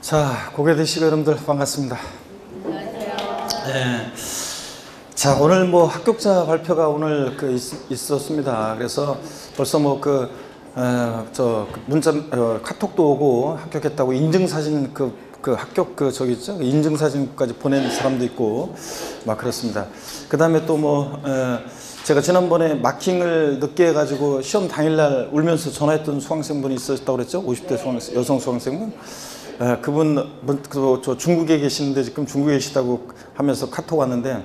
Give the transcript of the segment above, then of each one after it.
자, 고개 드시고 여러분들 반갑습니다. 네. 자, 오늘 뭐 합격자 발표가 오늘 있었습니다. 그래서 벌써 뭐 문자, 카톡도 오고 합격했다고 인증사진 합격 저기 있죠? 인증사진까지 보낸 사람도 있고 막 그렇습니다. 그 다음에 또 제가 지난번에 마킹을 늦게 해가지고 시험 당일날 울면서 전화했던 수강생분이 있었다고 그랬죠? 50대 여성 수강생분. 그분 저 중국에 계시는데 지금 중국에 계시다고 하면서 카톡 왔는데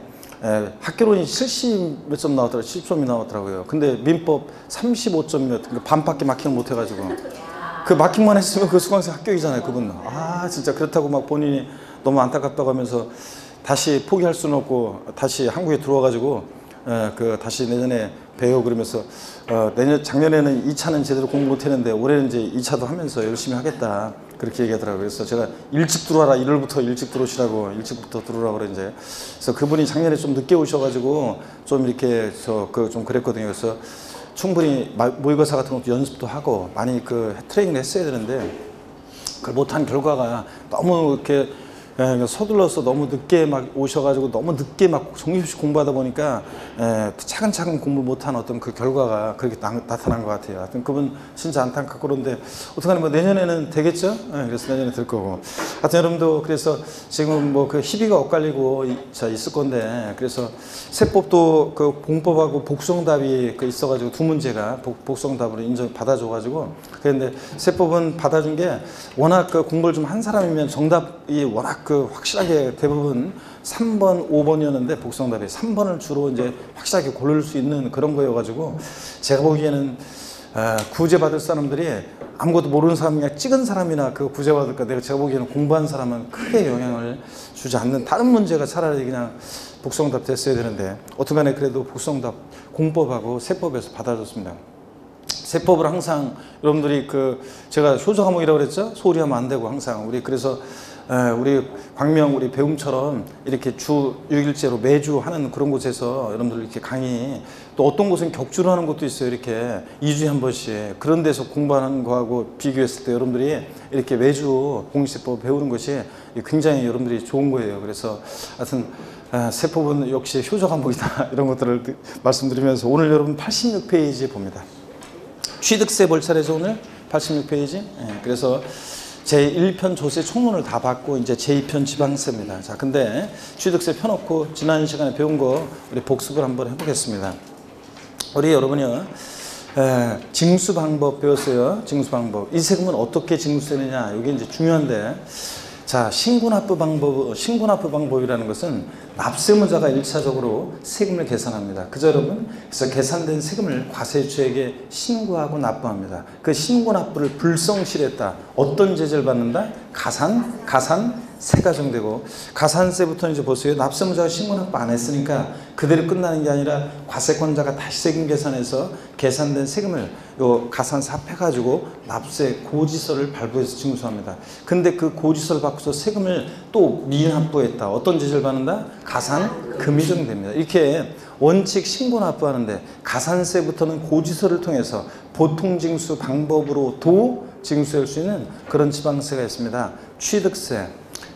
학교론이 70 몇 점 나왔더라고요. 70점이 나왔더라고요. 근데 민법 35점 몇, 반밖에 마킹을 못 해가지고 그 마킹만 했으면 그 수강생 합격이잖아요. 그분. 진짜 그렇다고 막 본인이 너무 안타깝다고 하면서 다시 포기할 수는 없고 다시 한국에 들어와가지고 다시 내년에 배워 그러면서 작년에는 2차는 제대로 공부 못했는데 올해는 이제 2차도 하면서 열심히 하겠다 그렇게 얘기하더라고요. 그래서 제가 일찍 들어와라, 1월부터 일찍 들어오시라고, 일찍부터 들어오라고 그래 이제. 그래서 그분이 작년에 좀 늦게 오셔가지고 좀 이렇게 좀 그랬거든요. 그래서 충분히 모의고사 같은 것도 연습도 하고 많이 트레이닝을 했어야 되는데 그걸 못한 결과가 너무 이렇게 서둘러서 너무 늦게 막 오셔가지고 너무 늦게 막 정신없이 공부하다 보니까 차근차근 공부를 못한 어떤 그 결과가 그렇게 나타난 것 같아요. 하여튼 그분 진짜 안타깝고 그런데 어떡하나 뭐 내년에는 되겠죠? 그래서 내년에 될 거고. 하여튼 여러분도 그래서 지금 뭐 희비가 엇갈리고 있을 건데 그래서 세법도 공법하고 복수응답이 있어가지고 두 문제가 복수응답으로 받아줘가지고 그런데 세법은 받아준 게 워낙 공부를 좀 한 사람이면 정답이 워낙 확실하게 대부분 3번, 5번이었는데 복수응답이 3번을 주로 이제 확실하게 고를 수 있는 그런 거여가지고 제가 보기에는 구제받을 사람들이 아무것도 모르는 사람이나 찍은 사람이나 구제받을까 제가 보기에는 공부한 사람은 크게 영향을 주지 않는 다른 문제가 차라리 그냥 복수응답 됐어야 되는데 어떻게간에 그래도 복수응답 공법하고 세법에서 받아줬습니다. 세법을 항상 여러분들이 제가 효자 과목이라고 그랬죠? 소홀히 하면 안 되고 항상 그래서 우리 광명 우리 배움처럼 이렇게 주 6일제로 매주 하는 그런 곳에서 여러분들 이렇게 강의 또 어떤 곳은 격주로 하는 곳도 있어요. 이렇게 2주에 한 번씩 그런 데서 공부하는 거하고 비교했을 때 여러분들이 이렇게 매주 공시세법 배우는 것이 굉장히 여러분들이 좋은 거예요. 그래서 하여튼 세법은 역시 효자 과목이다 이런 것들을 말씀드리면서 오늘 여러분 86페이지 봅니다. 취득세 볼 차례죠. 오늘 86페이지. 그래서 제1편 조세 총론을 다 받고 이제 제2편 지방세입니다. 자, 근데 취득세 펴놓고 지난 시간에 배운 거 우리 복습을 한번 해보겠습니다. 우리 여러분이요, 징수 방법 배웠어요. 징수 방법. 이 세금은 어떻게 징수되느냐, 이게 이제 중요한데, 자, 신고납부 방법이라는 것은 납세무자가 1차적으로 세금을 계산합니다. 그죠, 여러분? 그래서 계산된 세금을 과세주에게 신고하고 납부합니다. 그 신고납부를 불성실했다. 어떤 제재를 받는다? 가산세가 적용되고, 가산세부터 이제 보세요. 납세무자가 신고납부 안 했으니까 그대로 끝나는 게 아니라 과세권자가 다시 세금 계산해서 계산된 세금을 요 가산세 합해가지고 납세 고지서를 발부해서 징수합니다. 근데 그 고지서를 받고서 세금을 또 미납부했다. 어떤 제재를 받는다? 가산금이 적용됩니다. 이렇게 원칙 신고납부하는데 가산세부터는 고지서를 통해서 보통징수 방법으로도 징수할 수 있는 그런 지방세가 있습니다. 취득세,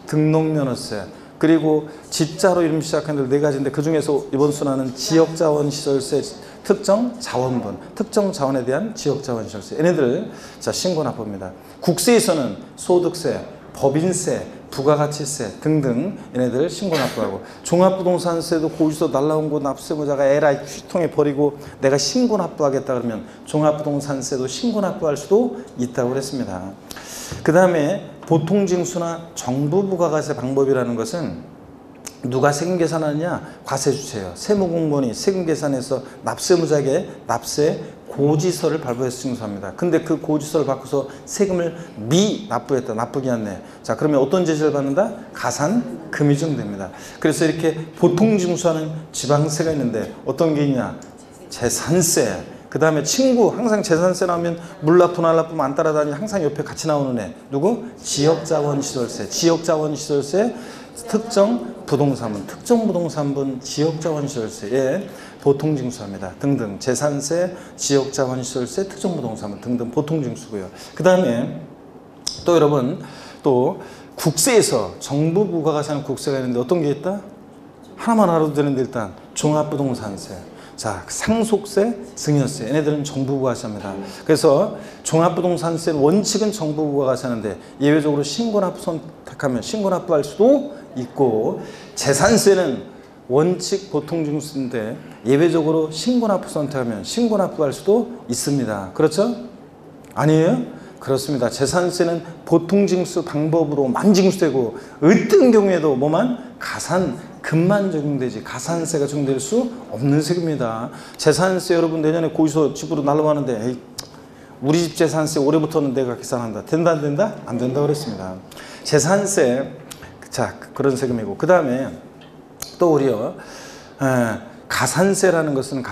등록면허세, 그리고 지자로 이름 시작하는 네 가지인데 그 중에서 이번 순서는 지역자원시설세, 특정 자원분, 특정 자원에 대한 지역자원시설세, 얘네들 신고납부입니다. 국세에서는 소득세, 법인세, 부가가치세 등등 얘네들 신고납부하고, 종합부동산세도 고지서 날라온 거 납세무자가 에라이 휴통에 버리고 내가 신고납부하겠다 그러면 종합부동산세도 신고납부할 수도 있다고 그랬습니다. 그 다음에 보통징수나 정부부가가세 방법이라는 것은 누가 세금 계산하느냐? 과세주체예요. 세무공무원이 세금 계산해서 납세무자에게 납세 고지서를 발부해서 징수합니다. 근데 그 고지서를 받고서 세금을 미납부했다. 납부기 않네. 자, 그러면 어떤 제재를 받는다? 가산금이 적용됩니다. 그래서 이렇게 보통징수하는 지방세가 있는데 어떤 게 있냐? 재산세. 그 다음에 친구, 항상 재산세 나오면 물납부 날납부만 안 따라다니 항상 옆에 같이 나오는 애. 누구? 지역자원시설세. 지역자원시설세, 특정 부동산분, 지역자원시설세에 보통징수합니다. 등등. 재산세, 지역자원시설세, 특정부동산분 등등 보통징수고요. 그 다음에 또 여러분 또 국세에서 정부 부과가세하는 국세가 있는데 어떤 게 있다? 하나만 알아도 되는데 일단 종합부동산세, 자 상속세, 증여세, 얘네들은 정부 부과가세합니다. 그래서 종합부동산세는 원칙은 정부 부과가세하는데 예외적으로 신고납부 선택하면 신고납부할 수도 있고, 재산세는 원칙 보통징수인데 예외적으로 신고납부 선택하면 신고납부할 수도 있습니다. 그렇죠? 아니에요? 그렇습니다. 재산세는 보통징수 방법으로 만징수되고 어떤 경우에도 뭐만 가산금만 적용되지 가산세가 적용될 수 없는 세금입니다. 재산세 여러분 내년에 고지서 집으로 날라가는데 에이, 우리 집 재산세 올해부터는 내가 계산한다. 된다 안 된다? 안 된다 그랬습니다. 재산세, 자 그런 세금이고, 그 다음에 또 우리요 가산세라는 것은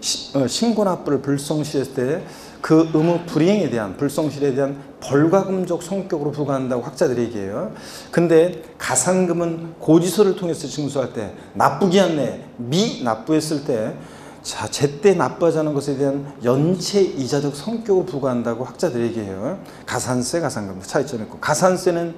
신고납부를 불성실했을 때 그 의무 불이행에 대한 불성실에 대한 벌과금적 성격으로 부과한다고 학자들이 얘기해요. 근데 가산금은 고지서를 통해서 징수할 때 납부기한 내에 미납부했을 때 자, 제때 납부하지 않은 것에 대한 연체 이자적 성격을 부과한다고 학자들이 얘기해요. 가산세, 가산금 차이점이 있고, 가산세는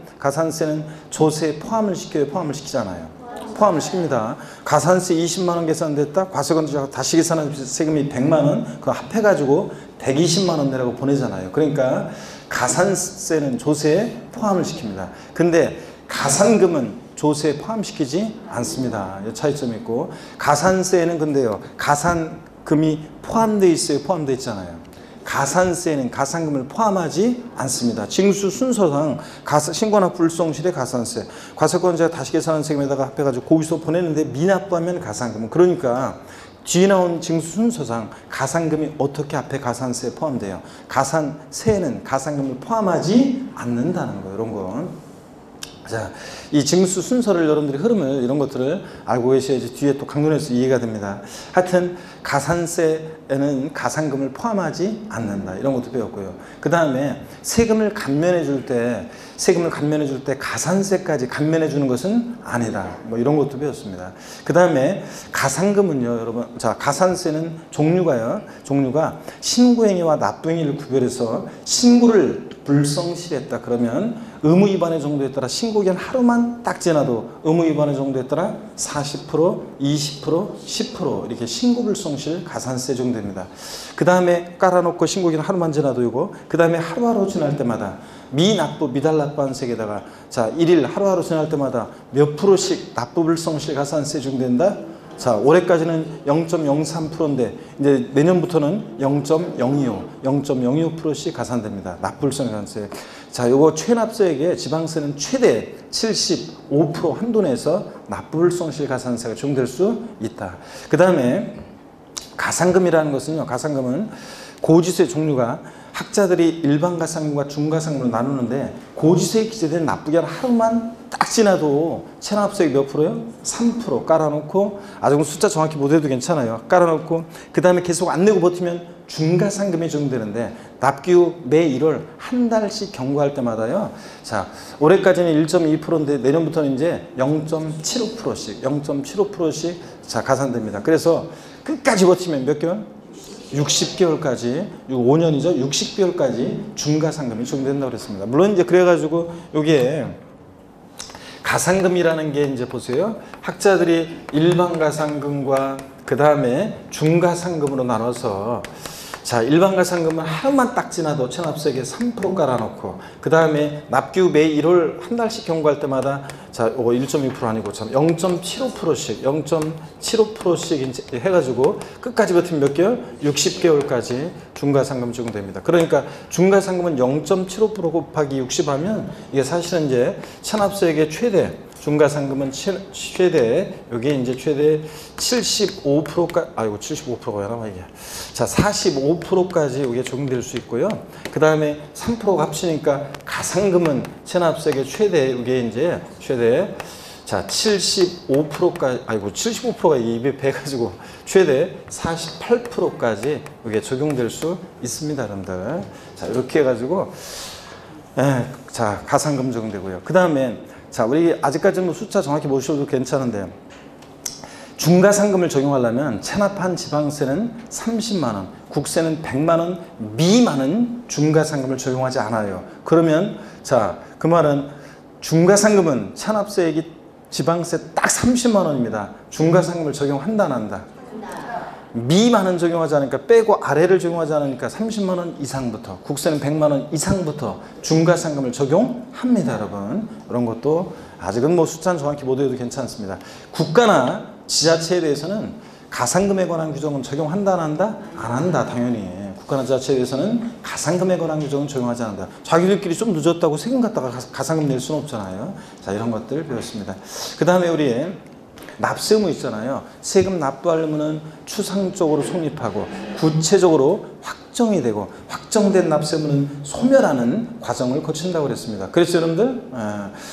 조세에 포함을 시켜요, 포함을 시키잖아요. 포함을 시킵니다. 가산세 20만 원 계산됐다. 과세건조하고 다시 계산한 세금이 100만 원, 그거 합해가지고 120만 원 내라고 보내잖아요. 그러니까 가산세는 조세에 포함을 시킵니다. 근데 가산금은 조세에 포함시키지 않습니다. 이 차이점이 있고, 가산세는 근데요, 가산금이 포함되어 있어요, 포함되어 있잖아요. 가산세는 가산금을 포함하지 않습니다. 징수 순서상 신고납부 불성실의 가산세, 과세권자가 다시 계산한 세금에다가 합해가지고 고지서 보내는데 미납부하면 가산금. 그러니까 뒤에 나온 징수 순서상 가산금이 어떻게 앞에 가산세에 포함돼요? 가산세는 가산금을 포함하지 않는다는 거예요. 이런 건. 자, 이 징수 순서를 여러분들이 흐름을 이런 것들을 알고 계셔야지 뒤에 또 강론에서 이해가 됩니다. 하여튼 가산세에는 가산금을 포함하지 않는다. 이런 것도 배웠고요. 그 다음에 세금을 감면해 줄 때 가산세까지 감면해 주는 것은 아니다. 뭐 이런 것도 배웠습니다. 그 다음에 가산금은요, 여러분, 자 가산세는 종류가 신고행위와 납부행위를 구별해서 신고를 불성실했다 그러면 의무 위반의 정도에 따라 신고기한 하루만 딱 지나도 의무 위반의 정도에 따라 40%, 20%, 10% 이렇게 신고 불성실 가산세 정도입니다. 그 다음에 깔아놓고 신고기한 하루만 지나도 이거, 그 다음에 하루하루 지날 때마다 미납부, 미달납부한 세계에다가 자 1일 하루하루 지날 때마다 몇 프로씩 납부 불성실 가산세 적용된다. 자, 올해까지는 0.03%인데 이제 내년부터는 0.025%씩 가산됩니다. 납부불성가산세. 자, 요거 최납세액에 지방세는 최대 75% 한도 내에서 납부불성실 가산세가 적용될 수 있다. 그 다음에 가산금이라는 것은요, 가산금은 고지세 종류가 학자들이 일반 가산금과 중가산금으로 나누는데, 고지세에 기재된 납부기한 하루만 딱 지나도 체납세액 몇 프로요? 3% 깔아놓고, 아주 숫자 정확히 못 해도 괜찮아요. 깔아놓고 그 다음에 계속 안 내고 버티면 중가산금이 적용되는데, 납기 후 매 1월 한 달씩 경과할 때마다요. 자, 올해까지는 1.2%인데 내년부터는 이제 0.75%씩 자 가산됩니다. 그래서 끝까지 버티면 몇 개월? 60개월까지, 5년이죠. 60개월까지 중가상금이 적용된다고 그랬습니다. 물론 이제 그래가지고 요게 가상금이라는 게 이제 보세요. 학자들이 일반 가상금과 그 다음에 중가상금으로 나눠서, 자, 일반 가상금은 하루만 딱 지나도 체납세액에 3% 깔아놓고, 그 다음에 납기 후 매 1월 한 달씩 경과할 때마다, 자, 이거 1.2% 아니고 참 0.75%씩 해가지고 끝까지 버티면 몇 개월? 60개월까지 중가상금 적용됩니다. 그러니까 중가상금은 0.75% 곱하기 60 하면 이게 사실은 이제 체납세액의 최대, 중가상금은 최대, 여기 이제 최대 75%까지, 아이고 75%가 왜 나와 이게. 자, 45%까지 이게 적용될 수 있고요. 그 다음에 3%가 합치니까 가상금은 체납세액의 최대, 이게 이제 최대, 자, 75%까지, 아이고 75%가 입에 배가지고 최대 48%까지 이게 적용될 수 있습니다, 여러분들. 자, 이렇게 해가지고, 자, 가상금 적용되고요. 그 다음에 자, 우리 아직까지는 뭐 숫자 정확히 모셔도 괜찮은데, 중가상금을 적용하려면 체납한 지방세는 30만 원, 국세는 100만 원 미만은 중가상금을 적용하지 않아요. 그러면 자, 그 말은 중과상금은 체납세액이 지방세 딱 30만 원입니다. 중과상금을 적용한다 안 한다? 미만은 적용하지 않으니까 빼고 아래를 적용하지 않으니까 30만 원 이상부터, 국세는 100만 원 이상부터 중과상금을 적용합니다. 여러분, 이런 것도 아직은 뭐 숫자는 정확히 못 외워도 괜찮습니다. 국가나 지자체에 대해서는 가상금에 관한 규정은 적용한다 안 한다? 안 한다. 당연히 국가나 지자체에 대해서는 가상금에 관한 규정은 적용하지 않는다. 자기들끼리 좀 늦었다고 세금 갖다가 가상금 낼 수는 없잖아요. 자, 이런 것들 배웠습니다. 그 다음에 우리 납세 의무 있잖아요. 세금 납부할 의무는 추상적으로 성립하고 구체적으로 확정이 되고, 확정된 납세 의무는 소멸하는 과정을 거친다고 그랬습니다. 그래서 여러분들,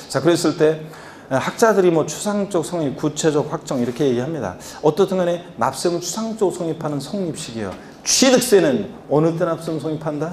자, 그랬을 때 학자들이 뭐 추상적 성립, 구체적 확정 이렇게 얘기합니다. 어떻든 간에 납세 의무 추상적으로 성립하는 성립식이에요. 취득세는 어느 때 납세 의무 성립한다?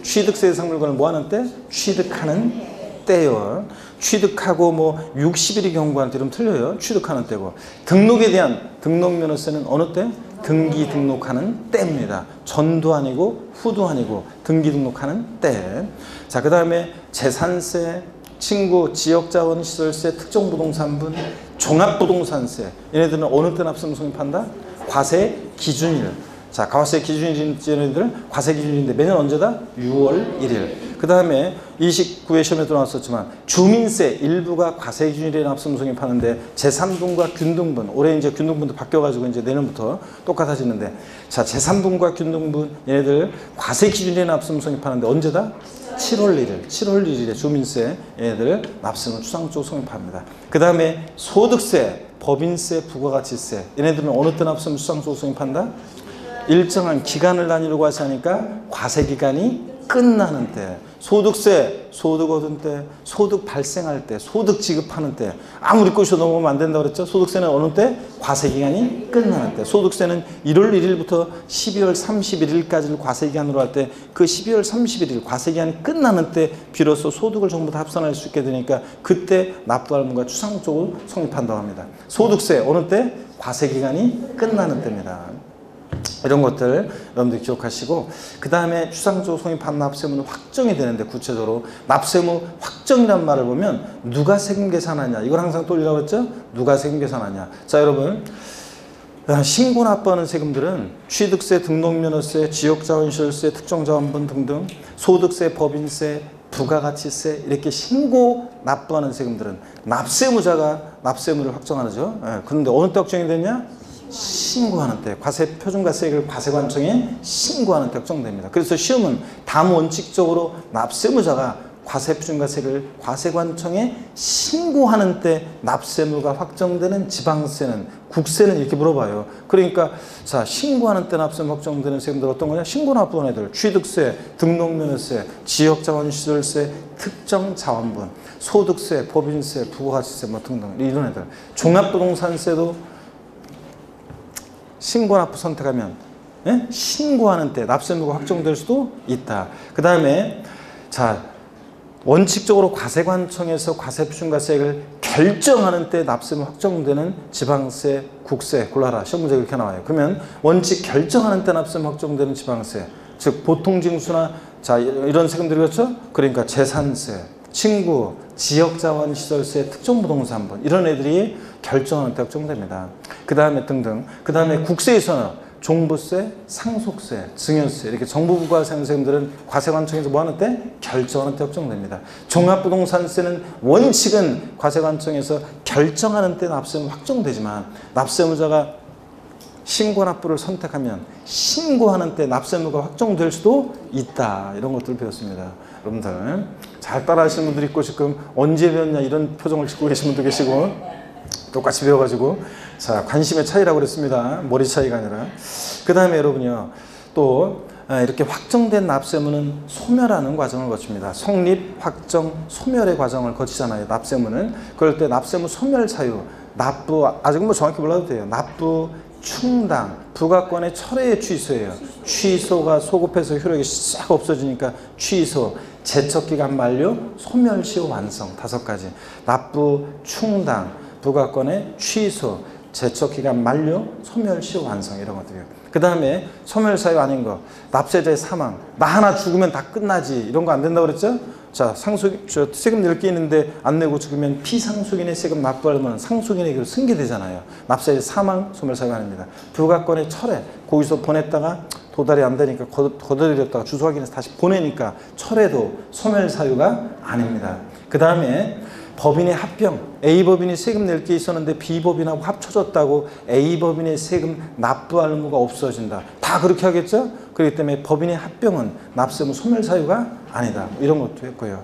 취득세 대상 물건을 뭐 하는 때? 취득하는 때요. 취득하고 뭐 60일이 경과할 때 이러면 틀려요. 취득하는 때고. 등록에 대한 등록면허세는 어느 때? 등기 등록하는 때입니다. 전도 아니고 후도 아니고 등기 등록하는 때. 자, 그 다음에 재산세, 친구, 지역자원시설세, 특정부동산분, 종합부동산세. 얘네들은 어느 때 납세 의무 성립한다? 과세 기준일. 자, 과세 기준일인 얘네들 과세 기준일인데 매년 언제다? 6월 1일. 그 다음에 29회 시험에도 나왔었지만 주민세 일부가 과세 기준일에 납세 의무 성립하는데 제3분과 균등분, 올해 이제 균등분도 바뀌어가지고 이제 내년부터 똑같아지는데, 자, 제3분과 균등분 얘네들 과세 기준일에 납세 의무 성립하는데 언제다? 7월 1일, 7월 1일에 주민세 얘네들 납세 의무 추상적으로 성립합니다. 그 다음에 소득세, 법인세, 부가가치세 얘네들은 어느 때 납세 의무 추상적으로 성립한다? 일정한 기간을 단위로 과세하니까 과세기간이 끝나는 때. 소득세, 소득 얻은 때, 소득 발생할 때, 소득 지급하는 때. 아무리 꼬셔 넘어가면 안 된다고 그랬죠? 소득세는 어느 때? 과세기간이 끝나는 때. 소득세는 1월 1일부터 12월 31일까지를 과세기간으로 할 때, 그 12월 31일 과세기간이 끝나는 때 비로소 소득을 전부 다 합산할 수 있게 되니까 그때 납부할 의무가 추상적으로 성립한다고 합니다. 소득세 어느 때? 과세기간이 끝나는 때입니다. 이런 것들 여러분들 기억하시고, 그 다음에 추상적으로 성립한 납세 의무는 확정이 되는데, 구체적으로 납세 의무 확정이란 말을 보면 누가 세금 계산하냐, 이걸 항상 떠올리라고 했죠? 누가 세금 계산하냐. 자, 여러분, 신고 납부하는 세금들은 취득세, 등록면허세, 지역자원시설세, 특정자원분 등등, 소득세, 법인세, 부가가치세 이렇게 신고 납부하는 세금들은 납세 의무자가 납세 의무를 확정하죠. 그런데 어느 때 확정이 됐냐? 신고하는 때, 과세 표준과세액을 과세관청에 신고하는 때 확정됩니다. 그래서 시험은 원칙적으로 납세 의무자가 과세 표준과세액을 과세관청에 신고하는 때 납세 의무가 확정되는 지방세는, 국세는 이렇게 물어봐요. 그러니까 자, 신고하는 때 납세 의무 확정되는 세금들 어떤 거냐? 신고 납부하는 애들, 취득세, 등록면허세, 지역자원시설세, 특정자원분, 소득세, 법인세, 부가가치세 뭐 등등 이런 애들. 종합부동산세도 신고 납부 선택하면 신고하는 때 납세 의무가 확정될 수도 있다. 그 다음에 자, 원칙적으로 과세관청에서 과세 표준과세액을 결정하는 때 납세 의무 확정되는 지방세, 국세 골라라. 시험 문제 이렇게 나와요. 그러면 원칙 결정하는 때 납세 의무 확정되는 지방세, 즉 보통징수나 자 이런 세금들이겠죠. 그러니까 재산세, 친구, 지역자원시설세, 특정부동산분 이런 애들이 결정하는 때 확정됩니다. 그 다음에 등등. 그 다음에 국세에서는 종부세, 상속세, 증여세 이렇게 정부 부과하는 세금들은 과세관청에서 뭐 하는 때? 결정하는 때 확정됩니다. 종합부동산세는 원칙은 과세관청에서 결정하는 때 납세 의무 확정되지만 납세 의무자가 신고 납부를 선택하면 신고하는 때 납세 의무가 확정될 수도 있다. 이런 것들을 배웠습니다. 여러분들 잘 따라 하시는 분들이 있고, 지금 언제 배웠냐 이런 표정을 짓고 계신 분도 계시고, 똑같이 배워가지고 자, 관심의 차이라고 그랬습니다. 머리 차이가 아니라. 그 다음에 여러분요, 또 이렇게 확정된 납세 의무는 소멸하는 과정을 거칩니다. 성립, 확정, 소멸의 과정을 거치잖아요. 납세 의무는. 그럴 때 납세 의무 소멸 사유, 납부 아직은 뭐 정확히 몰라도 돼요. 납부 충당, 부가권의 철회의 취소예요. 취소가 소급해서 효력이 싹 없어지니까 취소, 제척기간 만료, 소멸시효 완성 5가지. 납부 충당, 부가권의 취소, 제척기간 만료, 소멸시 완성 이런 것들이에요. 그 다음에 소멸사유 아닌 거, 납세자의 사망, 나 하나 죽으면 다 끝나지 이런 거 안 된다고 그랬죠? 자, 세금 낼 게 있는데 안 내고 죽으면 피상속인의 세금 납부하려면 상속인에게로 승계되잖아요. 납세자의 사망, 소멸사유가 아닙니다. 부가권의 철회, 거기서 보냈다가 도달이 안 되니까 거둬들였다가 주소 확인해서 다시 보내니까 철회도 소멸사유가 아닙니다. 그 다음에 법인의 합병, A법인이 세금 낼 게 있었는데 B법인하고 합쳐졌다고 A법인의 세금 납부할 의무가 없어진다. 다 그렇게 하겠죠? 그렇기 때문에 법인의 합병은 납세무 소멸사유가 아니다. 이런 것도 했고요.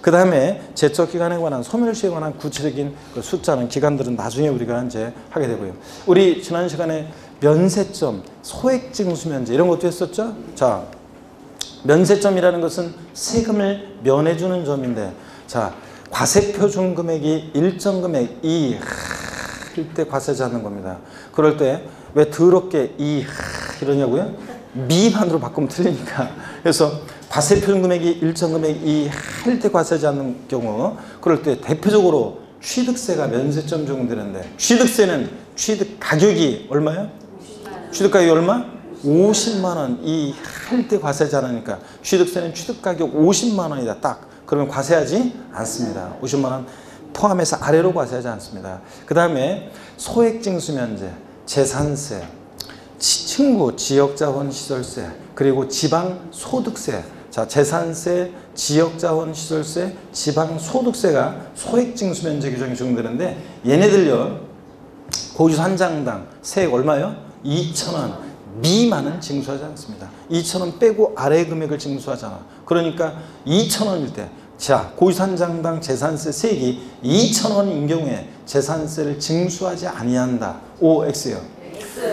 그 다음에 제척기간에 관한 소멸시에 관한 구체적인 그 숫자는 기간들은 나중에 우리가 이제 하게 되고요. 우리 지난 시간에 면세점, 소액징수면제 이런 것도 했었죠? 자, 면세점이라는 것은 세금을 면해주는 점인데, 자, 과세표준 금액이 일정 금액 이할 때 과세하지 않는 겁니다. 그럴 때 왜 더럽게 이러냐고요? 미만으로 바꾸면 틀리니까. 그래서 과세표준 금액이 일정 금액 이할 때 과세하지 않는 경우, 그럴 때 대표적으로 취득세가 면세점 적용되는데, 취득세는 취득 가격이 얼마예요? 취득 가격이 얼마? 50만 원 이할 때 과세하지 않으니까 취득세는 취득 가격 50만 원이다 딱. 그러면 과세하지 않습니다. 50만 원 포함해서 아래로 과세하지 않습니다. 그 다음에 소액징수면제, 재산세, 층구, 지역자원시설세, 그리고 지방소득세. 자, 재산세, 지역자원시설세, 지방소득세가 소액징수면제 규정이 적용되는데, 얘네들요 고유소 한 장당 세액 얼마요? 2,000원 미만은 징수하지 않습니다. 2,000원 빼고 아래 금액을 징수하잖아. 그러니까 2,000원일 때, 자, 고유소 한 장당 재산세 세액이 2,000원인 경우에 재산세를 징수하지 아니한다. OX요.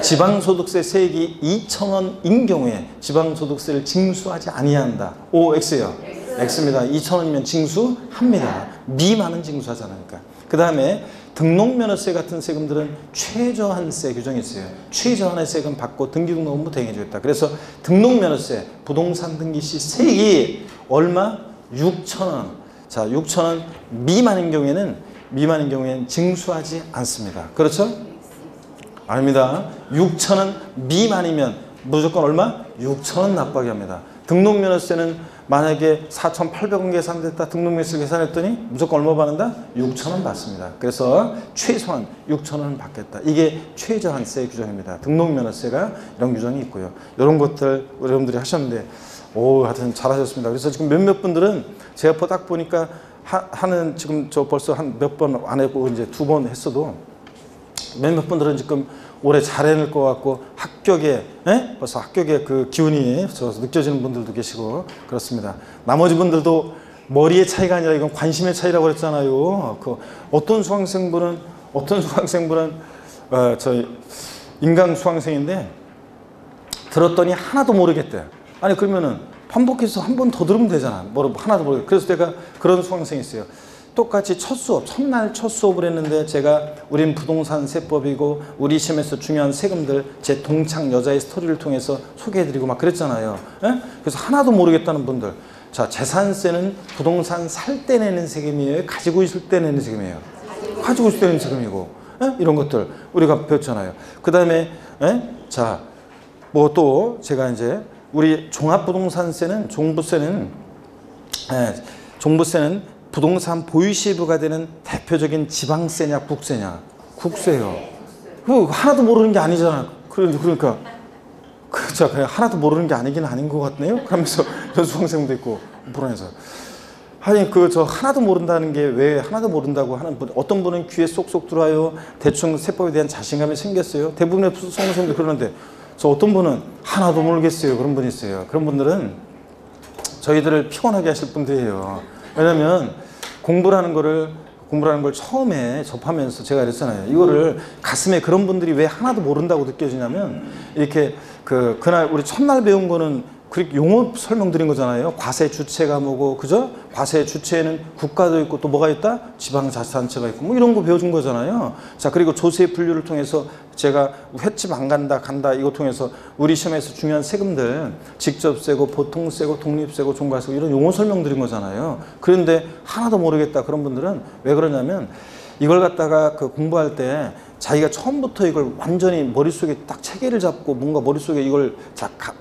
지방소득세 세액이 2,000원인 경우에 지방소득세를 징수하지 아니한다. OX요. X입니다. 2,000원이면 징수합니다. 미만은 징수하지 않으니까. 그 다음에 등록면허세 같은 세금들은 최저한세 규정이 있어요. 최저한의 세금 받고 등기등록 업무 대행해주겠다. 그래서 등록면허세, 부동산 등기시 세액이 얼마? 6,000원. 자, 6,000원 미만인 경우에는 징수하지 않습니다. 그렇죠? 아닙니다. 6,000원 미만이면 무조건 얼마? 6,000원 납부하게 합니다. 등록면허세는 만약에 4,800원 계산됐다 등록면허세 계산했더니 무조건 얼마 받는다? 6,000원 받습니다. 그래서 최소한 6,000원 받겠다. 이게 최저한세 규정입니다. 등록면허세가 이런 규정이 있고요. 이런 것들 여러분들이 하셨는데, 오, 하여튼 잘하셨습니다. 그래서 지금 몇몇 분들은 제가 딱 보니까 하는 지금 저 벌써 한 몇 번 안 했고 이제 2번 했어도 몇몇 분들은 지금 올해 잘 해낼 것 같고 합격에 벌써 합격의 그 기운이 느껴지는 분들도 계시고 그렇습니다. 나머지 분들도 머리의 차이가 아니라 이건 관심의 차이라고 그랬잖아요. 그 어떤 수강생분은 저희 인강 수강생인데 들었더니 하나도 모르겠대. 아니 그러면은 반복해서 한 번 더 들으면 되잖아. 뭐 하나도 모르겠대. 그래서 내가 그런 수강생이 있어요. 똑같이 첫 수업, 첫날 첫 수업을 했는데 제가 우린 부동산 세법이고 우리 시험에서 중요한 세금들 제 동창 여자의 스토리를 통해서 소개해드리고 막 그랬잖아요. 에? 그래서 하나도 모르겠다는 분들, 자, 재산세는 부동산 살 때 내는 세금이에요? 가지고 있을 때 내는 세금이에요? 가지고 있을 때 내는 세금이고, 에? 이런 것들 우리가 배웠잖아요. 그 다음에 자, 뭐 또 제가 이제 우리 종합부동산세는 종부세는 부동산 보유시부가 되는 대표적인 지방세냐 국세냐? 국세요. 그 하나도 모르는 게 아니잖아. 그러니까 그죠? 하나도 모르는 게 아니긴 아닌 것 같네요. 그러면서 연수학생도 있고 불안해서. 아니 저 하나도 모른다는 게 왜 하나도 모른다고 하는 분, 어떤 분은 귀에 쏙쏙 들어와요. 대충 세법에 대한 자신감이 생겼어요. 대부분의 수강생도 그러는데 저 어떤 분은 하나도 모르겠어요. 그런 분이 있어요. 그런 분들은 저희들을 피곤하게 하실 분들이에요. 왜냐면 공부라는 걸 처음에 접하면서 제가 그랬잖아요. 이거를 가슴에 그런 분들이 왜 하나도 모른다고 느껴지냐면, 이렇게 그날 우리 첫날 배운 거는 그렇게 용어 설명드린 거잖아요. 과세 주체가 뭐고, 그죠? 과세 주체에는 국가도 있고 또 뭐가 있다? 지방자치단체가 있고 뭐 이런 거 배워준 거잖아요. 자, 그리고 조세 분류를 통해서 제가 횟집 안 간다 이거 통해서 우리 시험에서 중요한 세금들 직접세고 보통세고 독립세고 종가세고 이런 용어 설명드린 거잖아요. 그런데 하나도 모르겠다 그런 분들은 왜 그러냐면 이걸 갖다가 공부할 때 자기가 처음부터 이걸 완전히 머릿속에 딱 체계를 잡고 뭔가 머릿속에 이걸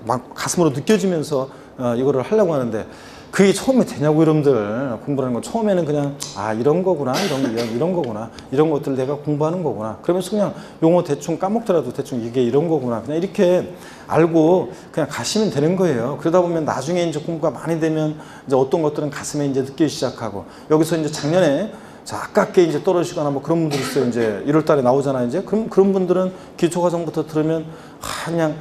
막 가슴으로 느껴지면서 이거를 하려고 하는데 그게 처음에 되냐고. 여러분들 공부하는 거 처음에는 그냥 이런 거구나, 이런 거구나, 이런 것들 내가 공부하는 거구나, 그러면서 그냥 용어 대충 까먹더라도 대충 이게 이런 거구나, 그냥 이렇게 알고 그냥 가시면 되는 거예요. 그러다 보면 나중에 이제 공부가 많이 되면 이제 어떤 것들은 가슴에 이제 느끼기 시작하고, 여기서 이제 작년에 아깝게 이제 떨어지거나 뭐 그런 분들이 있어요. 이제 1월 달에 나오잖아요. 이제 그런 분들은 기초과정부터 들으면 그냥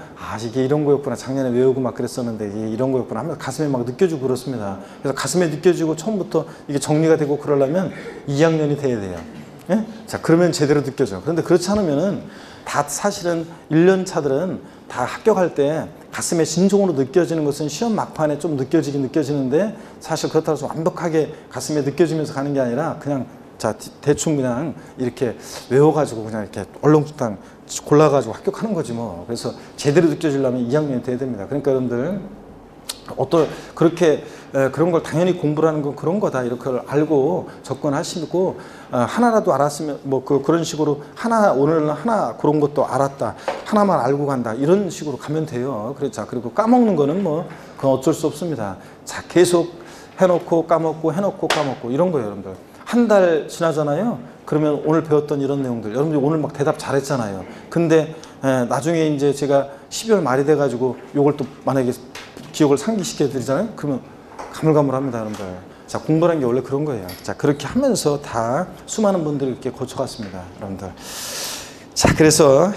이게 이런 거였구나, 작년에 외우고 막 그랬었는데 이게 이런 거였구나 하면서 가슴에 막 느껴지고 그렇습니다. 그래서 가슴에 느껴지고 처음부터 이게 정리가 되고 그러려면 2학년이 돼야 돼요. 예? 자, 그러면 제대로 느껴져. 그런데 그렇지 않으면은 다 사실은 1년 차들은 다 합격할 때 가슴에 진정으로 느껴지는 것은 시험 막판에 좀 느껴지긴 느껴지는데, 사실 그렇다고 해서 완벽하게 가슴에 느껴지면서 가는 게 아니라 그냥 대충 그냥 이렇게 외워가지고 그냥 이렇게 얼렁뚱땅 골라가지고 합격하는 거지 뭐. 그래서 제대로 느껴지려면 2학년이 돼야 됩니다. 그러니까 여러분들 그렇게 그런 걸 당연히 공부라는 건 그런 거다, 이렇게 알고 접근하시고, 하나라도 알았으면 뭐 그런 식으로 오늘은 하나 그런 것도 알았다, 하나만 알고 간다, 이런 식으로 가면 돼요. 그리고 까먹는 거는 뭐 그건 어쩔 수 없습니다. 자, 계속 해놓고 까먹고 해놓고 까먹고 이런 거예요. 여러분들 한 달 지나잖아요. 그러면 오늘 배웠던 이런 내용들, 여러분들이 오늘 막 대답 잘했잖아요. 근데 나중에 이제 제가 12월 말이 돼가지고 요걸 또 만약에 기억을 상기시켜 드리잖아요. 그러면 가물가물합니다, 여러분들. 자, 공부라는 게 원래 그런 거예요. 자, 그렇게 하면서 다 수많은 분들이 이렇게 거쳐갔습니다, 여러분들. 자, 그래서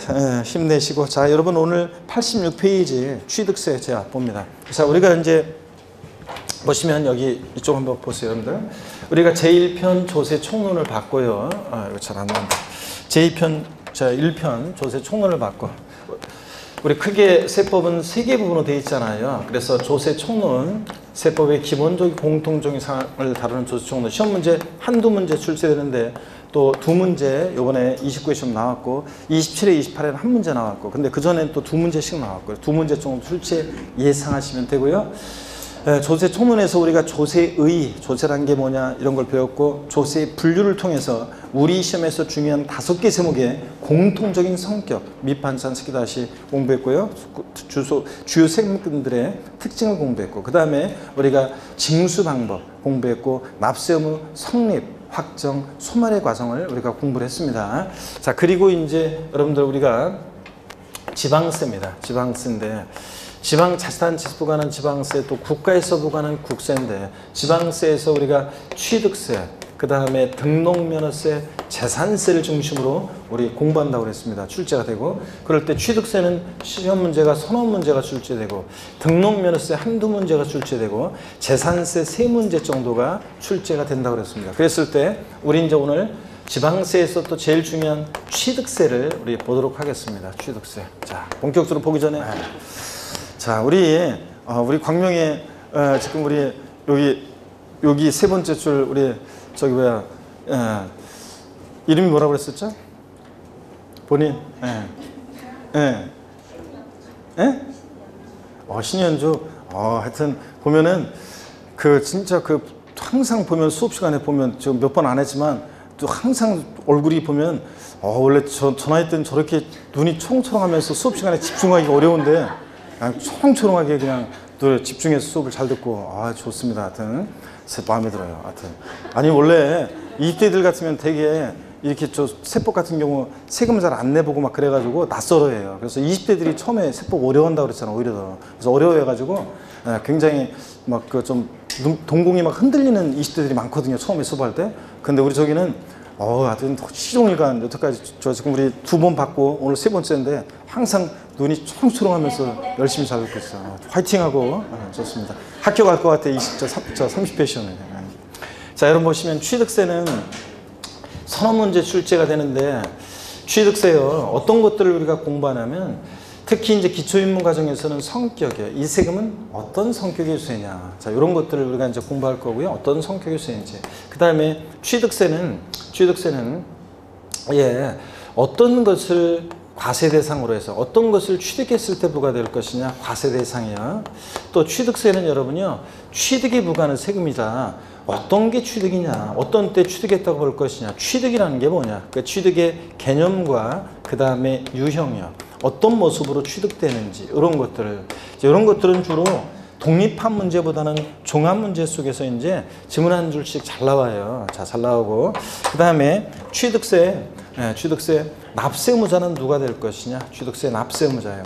힘내시고, 자, 여러분 오늘 86페이지 취득세 제가 봅니다. 자, 우리가 이제 보시면 여기 이쪽 한번 보세요, 여러분들. 우리가 제1편 조세 총론을 봤고요. 이거 잘 안 나온다. 제2편, 자, 1편 조세 총론을 봤고, 우리 크게 세법은 3개 부분으로 되어 있잖아요. 그래서 조세 총론, 세법의 기본적인 공통적인 사항을 다루는 조세 총론, 시험 문제 한두 문제 출제되는데 또 2문제 요번에 29회 시험 나왔고 27회 28회는 한 문제 나왔고, 근데 그전엔 또 2문제씩 나왔고요. 2문제 정도 출제 예상하시면 되고요. 조세 총론에서 우리가 조세의, 조세란 게 뭐냐 이런 걸 배웠고, 조세 분류를 통해서 우리 시험에서 중요한 5개 제목의 공통적인 성격, 밑반찬 스키다시 공부했고요. 주요 세금들의 특징을 공부했고, 그 다음에 우리가 징수 방법 공부했고, 납세 의무 성립, 확정, 소멸의 과정을 우리가 공부를 했습니다. 자, 그리고 이제 여러분들 우리가 지방세입니다. 지방세인데, 지방자치단체에서 부과하는 지방세, 또 국가에서 부과하는 국세인데, 지방세에서 우리가 취득세, 그 다음에 등록면허세, 재산세를 중심으로 우리 공부한다고 그랬습니다. 출제가 되고, 그럴 때 취득세는 시험 문제가 서너 문제가 출제되고, 등록면허세 한두 문제가 출제되고, 재산세 3문제 정도가 출제가 된다고 그랬습니다. 그랬을 때 우리 이제 오늘 지방세에서 또 제일 중요한 취득세를 우리 보도록 하겠습니다. 취득세. 자, 본격적으로 보기 전에 자, 우리 광명에 지금 우리 여기 3번째 줄 우리 저기 뭐야 이름이 뭐라고 그랬었죠? 본인? 신현주. 하여튼 보면은 진짜 항상 보면 수업 시간에 보면 지금 몇 번 안 했지만 또 항상 얼굴이 보면 원래 저 나이 때는 저렇게 눈이 초롱초롱하면서 수업 시간에 집중하기가 어려운데 그냥 초롱초롱하게 그냥 또 집중해서 수업을 잘 듣고 좋습니다. 하여튼 마음에 들어요. 하여튼 아니 원래 20대들 같으면 되게 이렇게 저 세법 같은 경우 세금 잘 안 내보고 막 그래가지고 낯설어해요. 그래서 20대들이 처음에 세법 어려워한다고 그랬잖아, 오히려 더. 그래서 어려워해가지고 굉장히 막 좀 동공이 막 흔들리는 20대들이 많거든요, 처음에 수업할 때. 근데 우리 저기는 하여튼 시종일관 여태까지 저 지금 우리 2번 받고 오늘 3번째인데 항상 눈이 초롱초롱하면서 열심히 잘 듣고 있어요. 화이팅하고 좋습니다. 합격할 것 같아. 30회 시험에. 자, 여러분 보시면 취득세는 서너 문제 출제가 되는데, 취득세요, 어떤 것들을 우리가 공부하냐면 특히 이제 기초입문 과정에서는 성격이에요. 이 세금은 어떤 성격의 세냐. 자, 이런 것들을 우리가 이제 공부할 거고요. 어떤 성격의 세인지. 그 다음에 취득세는 어떤 것을 과세 대상으로 해서 어떤 것을 취득했을 때 부과될 것이냐, 과세 대상이요. 또 취득세는 여러분요, 취득에 부과하는 세금이다. 어떤 게 취득이냐, 어떤 때 취득했다고 볼 것이냐. 취득이라는 게 뭐냐, 그 취득의 개념과 그 다음에 유형이요, 어떤 모습으로 취득되는지, 이런 것들은 주로 독립한 문제보다는 종합 문제 속에서 이제 지문 한 줄씩 잘 나와요. 자, 잘 나오고, 그 다음에 취득세 납세 의무자는 누가 될 것이냐. 취득세 납세 의무자예요.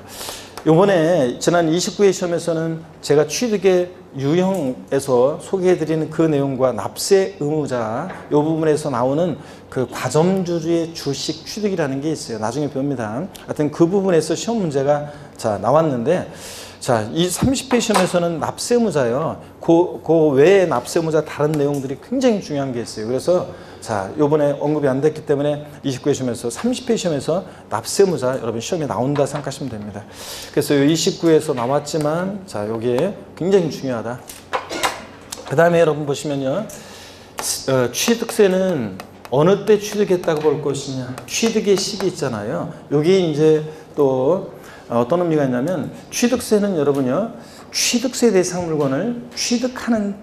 요번에 지난 29회 시험에서는 제가 취득의 유형에서 소개해드리는 그 내용과 납세 의무자 이 부분에서 나오는 그 과점주주의 주식 취득이라는 게 있어요. 나중에 배웁니다. 하여튼 그 부분에서 시험 문제가 자 나왔는데, 자, 이 30회 시험에서는 납세 의무자요. 그 외에 납세 의무자 다른 내용들이 굉장히 중요한 게 있어요. 그래서 자, 요번에 언급이 안 됐기 때문에 29회 시험에서 30회 시험에서 납세 의무자 여러분 시험에 나온다 생각하시면 됩니다. 그래서 29회에서 나왔지만 자, 요게 굉장히 중요하다. 그 다음에 여러분 보시면요. 취득세는 어느 때 취득했다고 볼 것이냐. 취득의 시기 있잖아요. 여기 이제 또 어떤 의미가 있냐면, 취득세는 여러분요, 취득세 대상 물건을 취득하는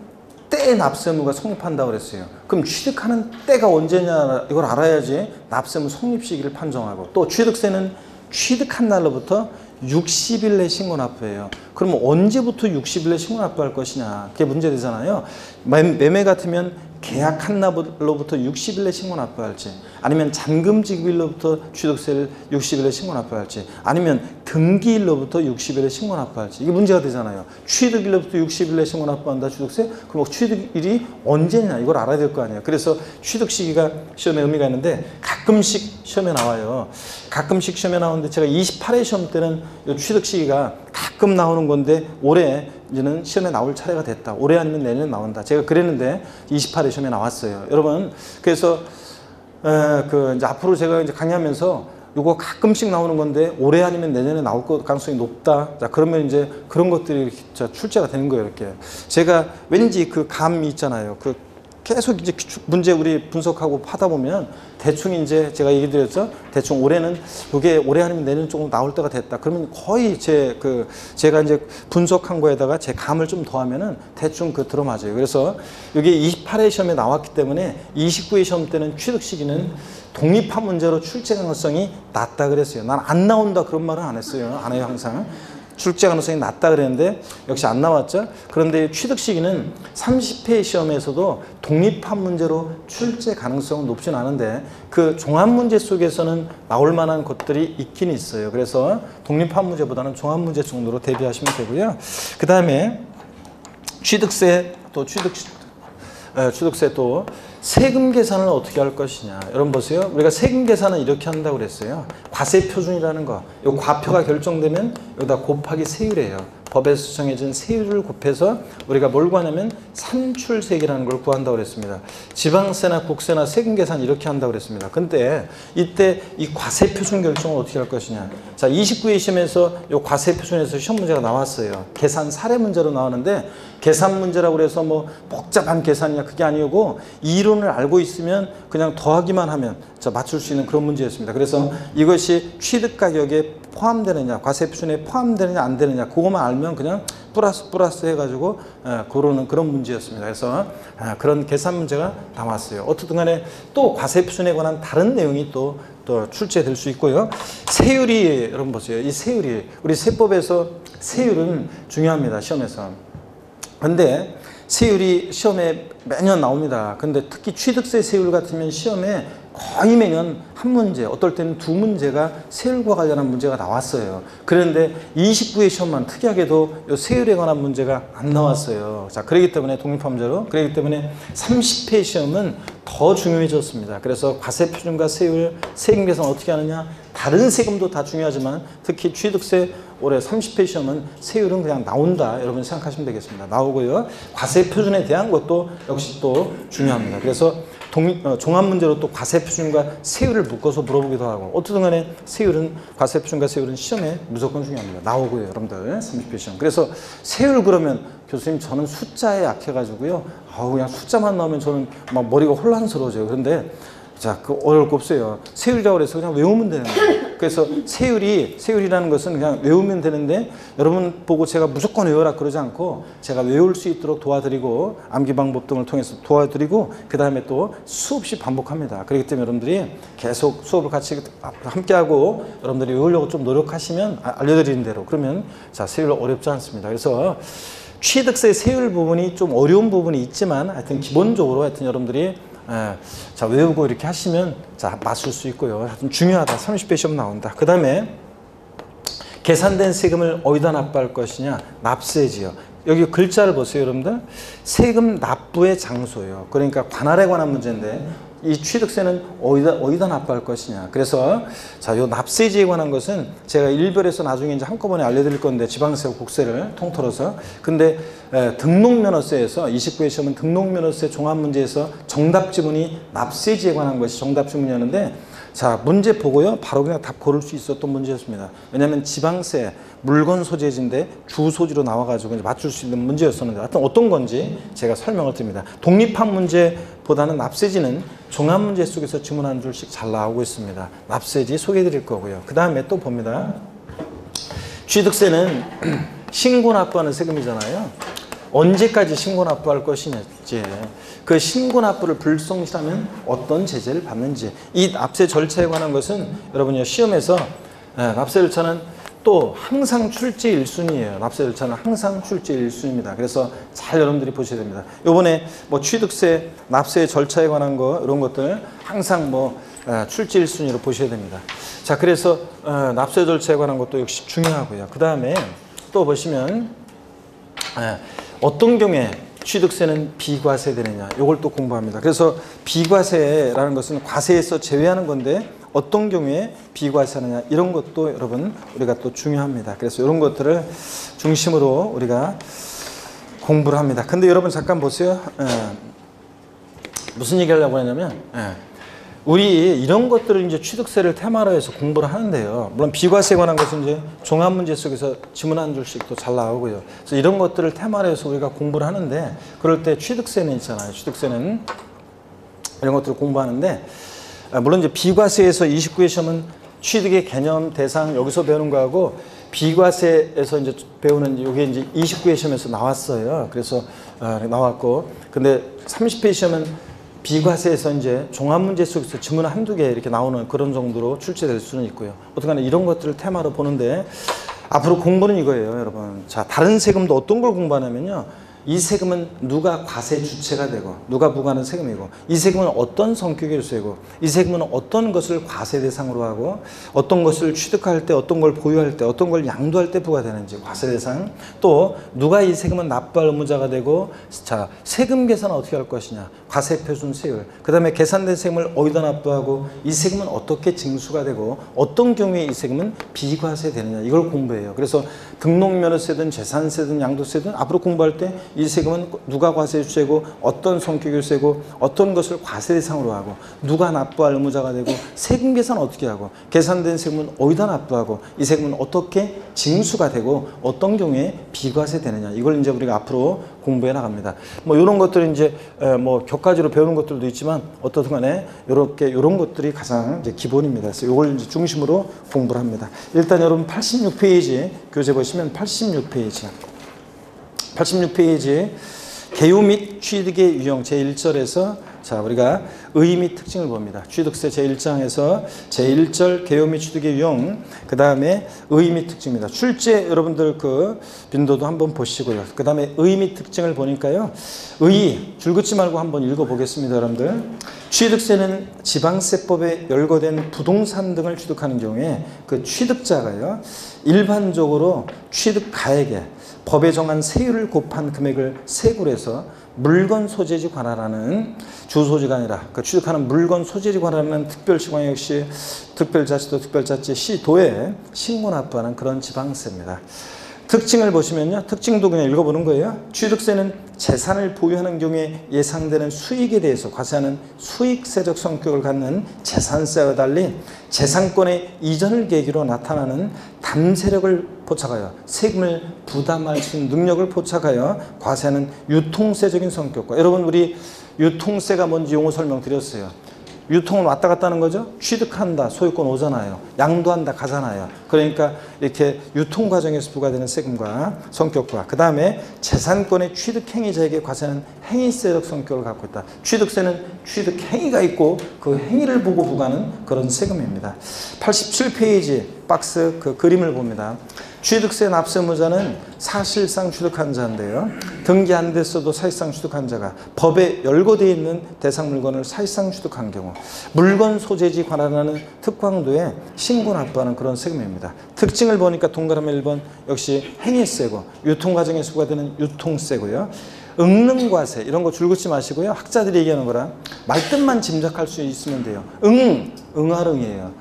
때에 납세 의무가 성립한다고 그랬어요. 그럼 취득하는 때가 언제냐, 이걸 알아야지 납세 의무 성립 시기를 판정하고, 또 취득세는 취득한 날로부터 60일 내 신고 납부예요. 그러면 언제부터 60일 내 신고 납부할 것이냐, 그게 문제되잖아요. 매매 같으면 계약한 날로부터 60일 내 신고 납부할지, 아니면 잔금 지급일로부터 취득세를 60일에 신고 납부할지, 아니면 등기일로부터 60일에 신고 납부할지, 이게 문제가 되잖아요. 취득일로부터 60일에 신고 납부한다 취득세? 그럼 취득일이 언제냐, 이걸 알아야 될 거 아니에요. 그래서 취득 시기가 시험에 의미가 있는데, 가끔씩 시험에 나와요. 가끔씩 시험에 나오는데, 제가 28회 시험 때는 이 취득 시기가 가끔 나오는 건데, 올해 이제는 시험에 나올 차례가 됐다. 올해 아니면 내년에 나온다. 제가 그랬는데 28회 시험에 나왔어요. 여러분, 그래서 이제 앞으로 제가 이제 강의하면서 요거 가끔씩 나오는 건데 올해 아니면 내년에 나올 가능성이 높다. 자, 그러면 이제 그런 것들이 출제가 되는 거예요. 이렇게 제가 왠지 그 감이 있잖아요. 그 계속 이제 문제 우리 분석하고 파다 보면 대충 이제 제가 얘기 드렸죠. 대충 올해는 이게 올해 아니면 내년 조금 나올 때가 됐다. 그러면 거의 제가 이제 분석한 거에다가 제 감을 좀 더하면은 대충 들어맞아요. 그래서 이게 28회 시험에 나왔기 때문에 29회 시험 때는 취득 시기는 독립한 문제로 출제 가능성이 낮다 그랬어요. 난 안 나온다 그런 말은 안 했어요. 안 해요, 항상. 출제 가능성이 낮다 그랬는데 역시 안 나왔죠. 그런데 취득 시기는 30회 시험에서도 독립한 문제로 출제 가능성은 높진 않은데, 그 종합 문제 속에서는 나올 만한 것들이 있긴 있어요. 그래서 독립한 문제보다는 종합 문제 정도로 대비하시면 되고요. 그 다음에 취득세 또 세금 계산을 어떻게 할 것이냐. 여러분 보세요. 우리가 세금 계산은 이렇게 한다고 그랬어요. 과세 표준이라는 거. 이 과표가 결정되면 여기다 곱하기 세율이에요. 법에서 정해진 세율을 곱해서 우리가 뭘 구하냐면 산출세액이라는 걸 구한다고 그랬습니다. 지방세나 국세나 세금 계산 이렇게 한다고 그랬습니다. 근데 이때 이 과세 표준 결정을 어떻게 할 것이냐. 자, 29회 시험에서 이 과세 표준에서 시험 문제가 나왔어요. 계산 사례 문제로 나오는데, 계산 문제라고 그래서 뭐 복잡한 계산이냐 그게 아니고, 이론을 알고 있으면 그냥 더하기만 하면 맞출 수 있는 그런 문제였습니다. 그래서 이것이 취득 가격에 포함되느냐, 과세 표준에 포함되느냐 안 되느냐, 그것만 알면 그냥 플러스 해가지고 고르는 그런 문제였습니다. 그래서 그런 계산 문제가 나왔어요. 어떻든 간에 또 과세 표준에 관한 다른 내용이 또 출제될 수 있고요. 세율이, 여러분 보세요. 이 세율이 우리 세법에서 세율은 중요합니다. 시험에서. 근데 세율이 시험에 매년 나옵니다. 근데 특히 취득세 세율 같으면 시험에 거의 매년 한 문제, 어떨 때는 두 문제가 세율과 관련한 문제가 나왔어요. 그런데 29회 시험만 특이하게도 이 세율에 관한 문제가 안 나왔어요. 자, 그렇기 때문에 독립한 문제로, 그렇기 때문에 30회 시험은 더 중요해졌습니다. 그래서 과세 표준과 세율, 세금 계산 어떻게 하느냐, 다른 세금도 다 중요하지만 특히 취득세 올해 30회 시험은 세율은 그냥 나온다, 여러분 생각하시면 되겠습니다. 나오고요. 과세 표준에 대한 것도 역시 또 중요합니다. 그래서 종합 문제로 또 과세 표준과 세율을 묶어서 물어보기도 하고, 어쨌든 간에 세율은, 과세 표준과 세율은 시험에 무조건 중요합니다. 나오고요, 여러분들 30회 시험. 그래서 세율 그러면 교수님 저는 숫자에 약해가지고요, 그냥 숫자만 나오면 저는 막 머리가 혼란스러워져요. 그런데 자, 그 어려울 거 없어요. 세율이라고 그래서 그냥 외우면 되는 거예요. 그래서 세율이라는 것은 그냥 외우면 되는데 여러분 보고 제가 무조건 외워라 그러지 않고 제가 외울 수 있도록 도와드리고 암기 방법 등을 통해서 도와드리고 그 다음에 또 수없이 반복합니다. 그렇기 때문에 여러분들이 계속 수업을 같이 함께하고 여러분들이 외우려고 좀 노력하시면 알려드리는 대로 그러면 자, 세율 어렵지 않습니다. 그래서 취득세 세율 부분이 좀 어려운 부분이 있지만 하여튼 기본적으로 하여튼 여러분들이 자, 외우고 이렇게 하시면 자, 맞출 수 있고요. 하여튼 중요하다. 30배 시험 나온다. 그 다음에 계산된 세금을 어디다 납부할 것이냐? 납세지요. 여기 글자를 보세요, 여러분들. 세금 납부의 장소예요. 그러니까 관할에 관한 문제인데 이 취득세는 어디다 납부할 것이냐. 그래서 자, 요 납세지에 관한 것은 제가 일별에서 나중에 이제 한꺼번에 알려드릴 건데 지방세와 국세를 통틀어서 근데 등록면허세에서 29회 시험은 등록면허세 종합문제에서 정답 지문이 납세지에 관한 것이 정답 지문이었는데 자, 문제 보고요. 바로 그냥 답 고를 수 있었던 문제였습니다. 왜냐하면 지방세 물건 소재지인데 주 소지로 나와가지고 이제 맞출 수 있는 문제였었는데 하여튼 어떤 건지 제가 설명을 드립니다. 독립한 문제보다는 납세지는 종합 문제 속에서 지문 한 줄씩 잘 나오고 있습니다. 납세지 소개해 드릴 거고요. 그 다음에 또 봅니다. 취득세는 신고 납부하는 세금이잖아요. 언제까지 신고 납부할 것이냐, 그 신고 납부를 불성실하면 어떤 제재를 받는지 이 납세 절차에 관한 것은 여러분이 시험에서 납세 절차는 또 항상 출제 1순위예요. 납세 절차는 항상 출제 1순위입니다. 그래서 잘 여러분들이 보셔야 됩니다. 요번에 뭐 취득세, 납세 절차에 관한 거 이런 것들 항상 뭐 출제 1순위로 보셔야 됩니다. 자, 그래서 납세 절차에 관한 것도 역시 중요하고요. 그 다음에 또 보시면 어떤 경우에 취득세는 비과세 되느냐 이걸 또 공부합니다. 그래서 비과세라는 것은 과세에서 제외하는 건데 어떤 경우에 비과세하느냐 이런 것도 여러분 우리가 또 중요합니다. 그래서 이런 것들을 중심으로 우리가 공부를 합니다. 근데 여러분 잠깐 보세요. 무슨 얘기 하려고 하냐면 우리 이런 것들을 이제 취득세를 테마로 해서 공부를 하는데요. 물론 비과세에 관한 것은 이제 종합 문제 속에서 지문 한 줄씩 또 잘 나오고요. 그래서 이런 것들을 테마로 해서 우리가 공부를 하는데 그럴 때 취득세는 있잖아요. 취득세는 이런 것들을 공부하는데 물론 이제 비과세에서 29회 시험은 취득의 개념 대상 여기서 배우는 거하고 비과세에서 이제 배우는 이게 이제 29회 시험에서 나왔어요. 그래서 나왔고 근데 30회 시험은 비과세에서 이제 종합문제 속에서 지문 한두 개 이렇게 나오는 그런 정도로 출제될 수는 있고요. 어떻게나 이런 것들을 테마로 보는데 앞으로 공부는 이거예요, 여러분. 자, 다른 세금도 어떤 걸 공부하냐면요. 이 세금은 누가 과세 주체가 되고 누가 부과하는 세금이고 이 세금은 어떤 성격의 세고 이 세금은 어떤 것을 과세 대상으로 하고 어떤 것을 취득할 때 어떤 걸 보유할 때 어떤 걸 양도할 때 부과되는지 과세 대상 또 누가 이 세금은 납부할 의무자가 되고 자 세금 계산은 어떻게 할 것이냐 과세 표준 세율 그 다음에 계산된 세금을 어디다 납부하고 이 세금은 어떻게 징수가 되고 어떤 경우에 이 세금은 비과세 되느냐 이걸 공부해요. 그래서 등록면허세든 재산세든 양도세든 앞으로 공부할 때 이 세금은 누가 과세 주체고 어떤 성격의 세고 어떤 것을 과세 대상으로 하고 누가 납부할 의무자가 되고 세금 계산 어떻게 하고 계산된 세금은 어디다 납부하고 이 세금은 어떻게 징수가 되고 어떤 경우에 비과세 되느냐 이걸 이제 우리가 앞으로 공부해 나갑니다. 뭐 이런 것들은 이제 뭐 교과지로 배우는 것들도 있지만 어떻든 간에 이런 것들이 가장 이제 기본입니다. 그래서 이걸 이제 중심으로 공부를 합니다. 일단 여러분 86페이지 교재 보시면 86페이지 개요 및 취득의 유형 제1절에서 자 우리가 의의 및 특징을 봅니다. 취득세 제1장에서 제1절 개요 및 취득의 유형 그 다음에 의의 및 특징입니다. 출제 여러분들 그 빈도도 한번 보시고요. 그 다음에 의의 및 특징을 보니까요. 의의 줄 긋지 말고 한번 읽어보겠습니다. 여러분들 취득세는 지방세법에 열거된 부동산 등을 취득하는 경우에 그 취득자가요. 일반적으로 취득가액에 법에 정한 세율을 곱한 금액을 세구로 해서 물건 소재지 관할하는 주소지가 아니라 그 취득하는 물건 소재지 관할하는 특별시광역시 특별자치도 특별자치 시도에 신고 납부하는 그런 지방세입니다. 특징을 보시면요. 특징도 그냥 읽어보는 거예요. 취득세는 재산을 보유하는 경우에 예상되는 수익에 대해서 과세하는 수익세적 성격을 갖는 재산세와 달리 재산권의 이전을 계기로 나타나는 담세력을 포착하여 세금을 부담할 수 있는 능력을 포착하여 과세하는 유통세적인 성격과 여러분 우리 유통세가 뭔지 용어 설명 드렸어요. 유통은 왔다 갔다 하는 거죠. 취득한다, 소유권 오잖아요. 양도한다, 가잖아요. 그러니까 이렇게 유통 과정에서 부과되는 세금과 성격과 그 다음에 재산권의 취득 행위자에게 과세하는 행위세적 성격을 갖고 있다. 취득세는 취득 행위가 있고 그 행위를 보고 부과하는 그런 세금입니다. 87페이지 박스 그 그림을 봅니다. 취득세 납세무자는 사실상 취득한 자인데요. 등기 안 됐어도 사실상 취득한 자가 법에 열거되어 있는 대상 물건을 사실상 취득한 경우 물건 소재지 관할하는 특광도에 신고 납부하는 그런 세금입니다. 특징을 보니까 동그라미 1번 역시 행위세고 유통 과정에서 부과되는 유통세고요. 응능과세 이런 거 줄긋지 마시고요. 학자들이 얘기하는 거라 말뜻만 짐작할 수 있으면 돼요. 응할응이에요.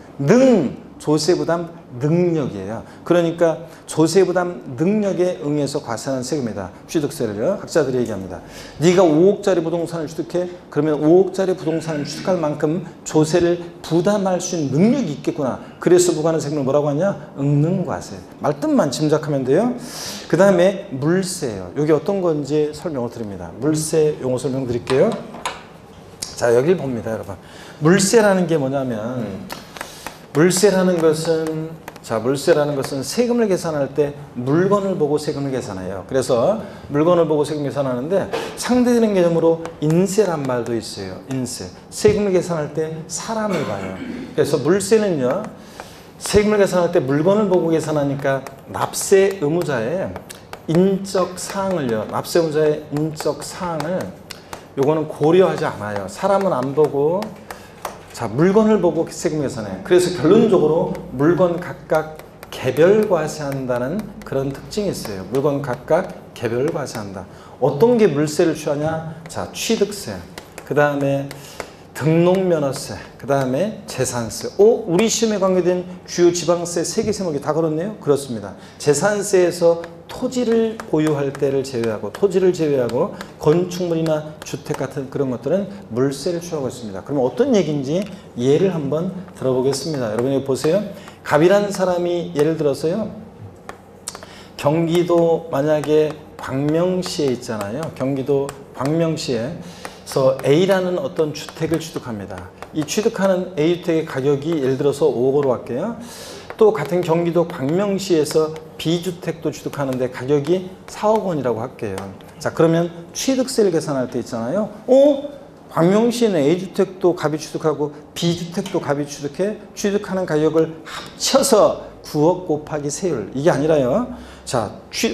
조세부담 능력이에요. 그러니까 조세부담 능력에 응해서 과세하는 세금이다. 취득세를요. 학자들이 얘기합니다. 네가 5억짜리 부동산을 취득해? 그러면 5억짜리 부동산을 취득할 만큼 조세를 부담할 수 있는 능력이 있겠구나. 그래서 부과하는 세금을 뭐라고 하냐? 응능과세. 말뜻만 짐작하면 돼요. 그 다음에 물세예요. 이게 어떤 건지 설명을 드립니다. 물세 용어 설명 드릴게요. 자, 여기를 봅니다, 여러분. 물세라는 게 뭐냐면 물세라는 것은 세금을 계산할 때 물건을 보고 세금을 계산해요. 그래서 물건을 보고 세금 계산하는데 상대되는 개념으로 인세란 말도 있어요. 인세. 세금을 계산할 때 사람을 봐요. 그래서 물세는요. 세금을 계산할 때 물건을 보고 계산하니까 납세 의무자의 인적 사항을요. 납세 의무자의 인적 사항을 요거는 고려하지 않아요. 사람은 안 보고 자, 물건을 보고 세금 계산해요. 그래서 결론적으로 물건 각각 개별 과세한다는 그런 특징이 있어요. 물건 각각 개별 과세한다. 어떤 게 물세를 취하냐? 자, 취득세, 그 다음에 등록면허세, 그 다음에 재산세. 우리 시험에 관계된 주요 지방세 3개 세목이 다 걸었네요? 그렇습니다. 재산세에서 토지를 보유할 때를 제외하고 건축물이나 주택 같은 그런 것들은 물세를 취하고 있습니다. 그러면 어떤 얘기인지 예를 한번 들어보겠습니다. 여러분 여기 보세요. 갑이라는 사람이 예를 들어서요. 경기도 만약에 광명시에 있잖아요. 경기도 광명시에서 A라는 어떤 주택을 취득합니다. 이 취득하는 A주택의 가격이 예를 들어서 5억으로 할게요. 또 같은 경기도 광명시에서 B주택도 취득하는데 가격이 4억 원이라고 할게요. 자, 그러면 취득세를 계산할 때 있잖아요. 광명시에는 A주택도 갑이 취득하고 B주택도 갑이 취득해 취득하는 가격을 합쳐서 9억 곱하기 세율. 이게 아니라요. 자,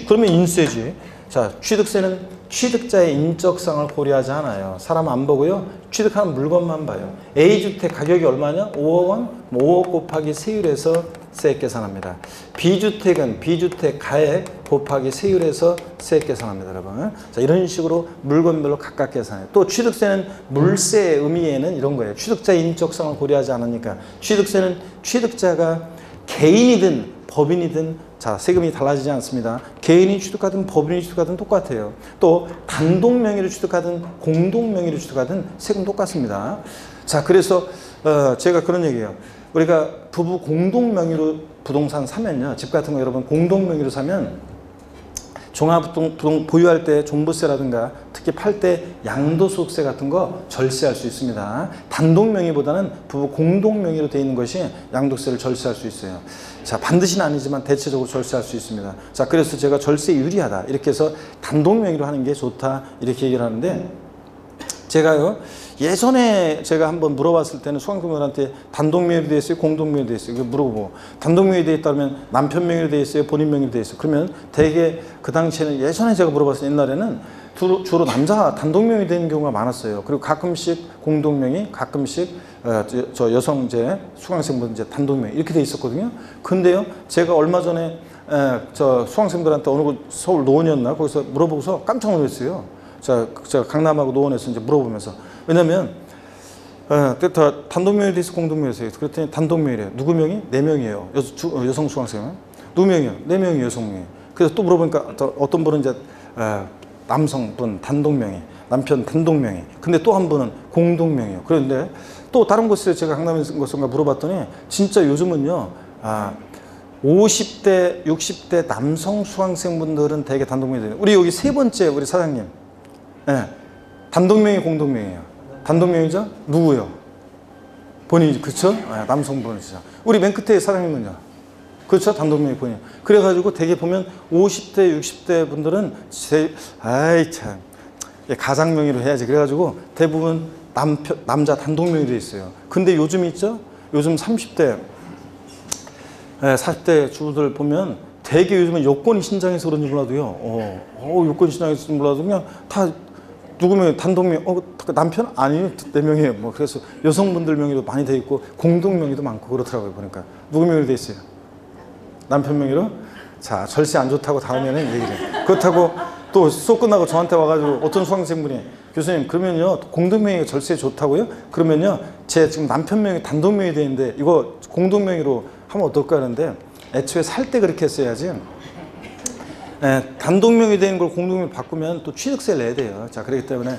그러면 인세지. 자, 취득세는 취득자의 인적상을 고려하지 않아요. 사람 안 보고요. 취득하는 물건만 봐요. A주택 가격이 얼마냐? 5억 원? 5억 곱하기 세율에서 세액 계산합니다. B주택은 B주택 가액 곱하기 세율에서 세액 계산합니다, 여러분. 자, 이런 식으로 물건별로 각각 계산해요. 또 취득세는 물세의 의미에는 이런 거예요. 취득자의 인적상을 고려하지 않으니까 취득세는 취득자가 개인이든 법인이든 자, 세금이 달라지지 않습니다. 개인이 취득하든 법인이 취득하든 똑같아요. 또 단독 명의로 취득하든 공동 명의로 취득하든 세금 똑같습니다. 자, 그래서 제가 그런 얘기예요. 우리가 부부 공동 명의로 부동산 사면요. 집 같은 거 여러분 공동 명의로 사면 종합부동 보유할 때 종부세라든가 특히 팔 때 양도소득세 같은 거 절세할 수 있습니다. 단독 명의보다는 부부 공동 명의로 되어 있는 것이 양도세를 절세할 수 있어요. 자, 반드시는 아니지만 대체적으로 절세할 수 있습니다. 자, 그래서 제가 절세 유리하다 이렇게 해서 단독 명의로 하는 게 좋다 이렇게 얘기를 하는데 제가요 예전에 제가 한번 물어봤을 때는 수강생들한테 단독 명의로 되어 있어요, 공동 명의로 되어 있어요. 물어보고 단독 명의로 되어 있다면 남편 명의로 되어 있어요, 본인 명의로 되어 있어요. 그러면 대개 그 당시에는 예전에 제가 물어봤어요. 옛날에는 주로 남자가 단독 명의 되는 경우가 많았어요. 그리고 가끔씩 공동 명의, 가끔씩 저 여성 이제 수강생분 이제 단독 명의 이렇게 돼 있었거든요. 근데요, 제가 얼마 전에 저 수강생들한테 어느 곳 서울 노원이었나 거기서 물어보고서 깜짝 놀랐어요. 제가 강남하고 노원에서 이제 물어보면서 왜냐면 단독 명의로 있어 공동 명의로 있어요. 그랬더니 단독 명의래요. 누구 명의? 4명이에요. 여성 수강생은 누구 명의요? 4명이 여성 명의. 그래서 또 물어보니까 어떤 분은 이제 남성분 단독 명의, 남편 단독 명의. 근데 또 한 분은 공동 명의요. 그런데 또 다른 곳에 제가 강남에 있는 곳인가 물어봤더니 진짜 요즘은요. 50대, 60대 남성 수강생분들은 대개 단독 명의예요. 우리 여기 세 번째 우리 사장님. 네. 단독 명의, 공동 명의예요. 단독 명의죠? 누구요? 본인, 그쵸? 네, 남성분이시죠. 우리 맨 끝에 사장님은요? 그렇죠? 단독명의 본인. 그래가지고 되게 보면 50대, 60대 분들은 아이 참, 가장명의로 해야지. 그래가지고 대부분 남자 단독명의로 돼 있어요. 근데 요즘 있죠? 요즘 30대, 40대 주부들 보면 되게 요즘은 여권이 신장해서 그런지 몰라도요. 여권이 신장해서 몰라도 그냥 다 누구면 단독명, 남편? 아니요, 4명이에요. 뭐, 그래서 여성분들 명의로 많이 돼 있고, 공동 명의도 많고, 그렇더라고요, 보니까. 누구 명의로 돼 있어요? 남편 명의로? 자, 절세 안 좋다고 다음에는 얘기를 해요. 그렇다고 또 수업 끝나고 저한테 와가지고 어떤 수강생분이, 교수님, 그러면요, 공동 명의가 절세 좋다고요? 그러면요, 제 지금 남편 명의 단독 명의 돼 있는데, 이거 공동 명의로 하면 어떨까 하는데, 애초에 살 때 그렇게 했어야지. 단독명이 되는 걸 공동명으로 바꾸면 또 취득세를 내야 돼요. 자, 그렇기 때문에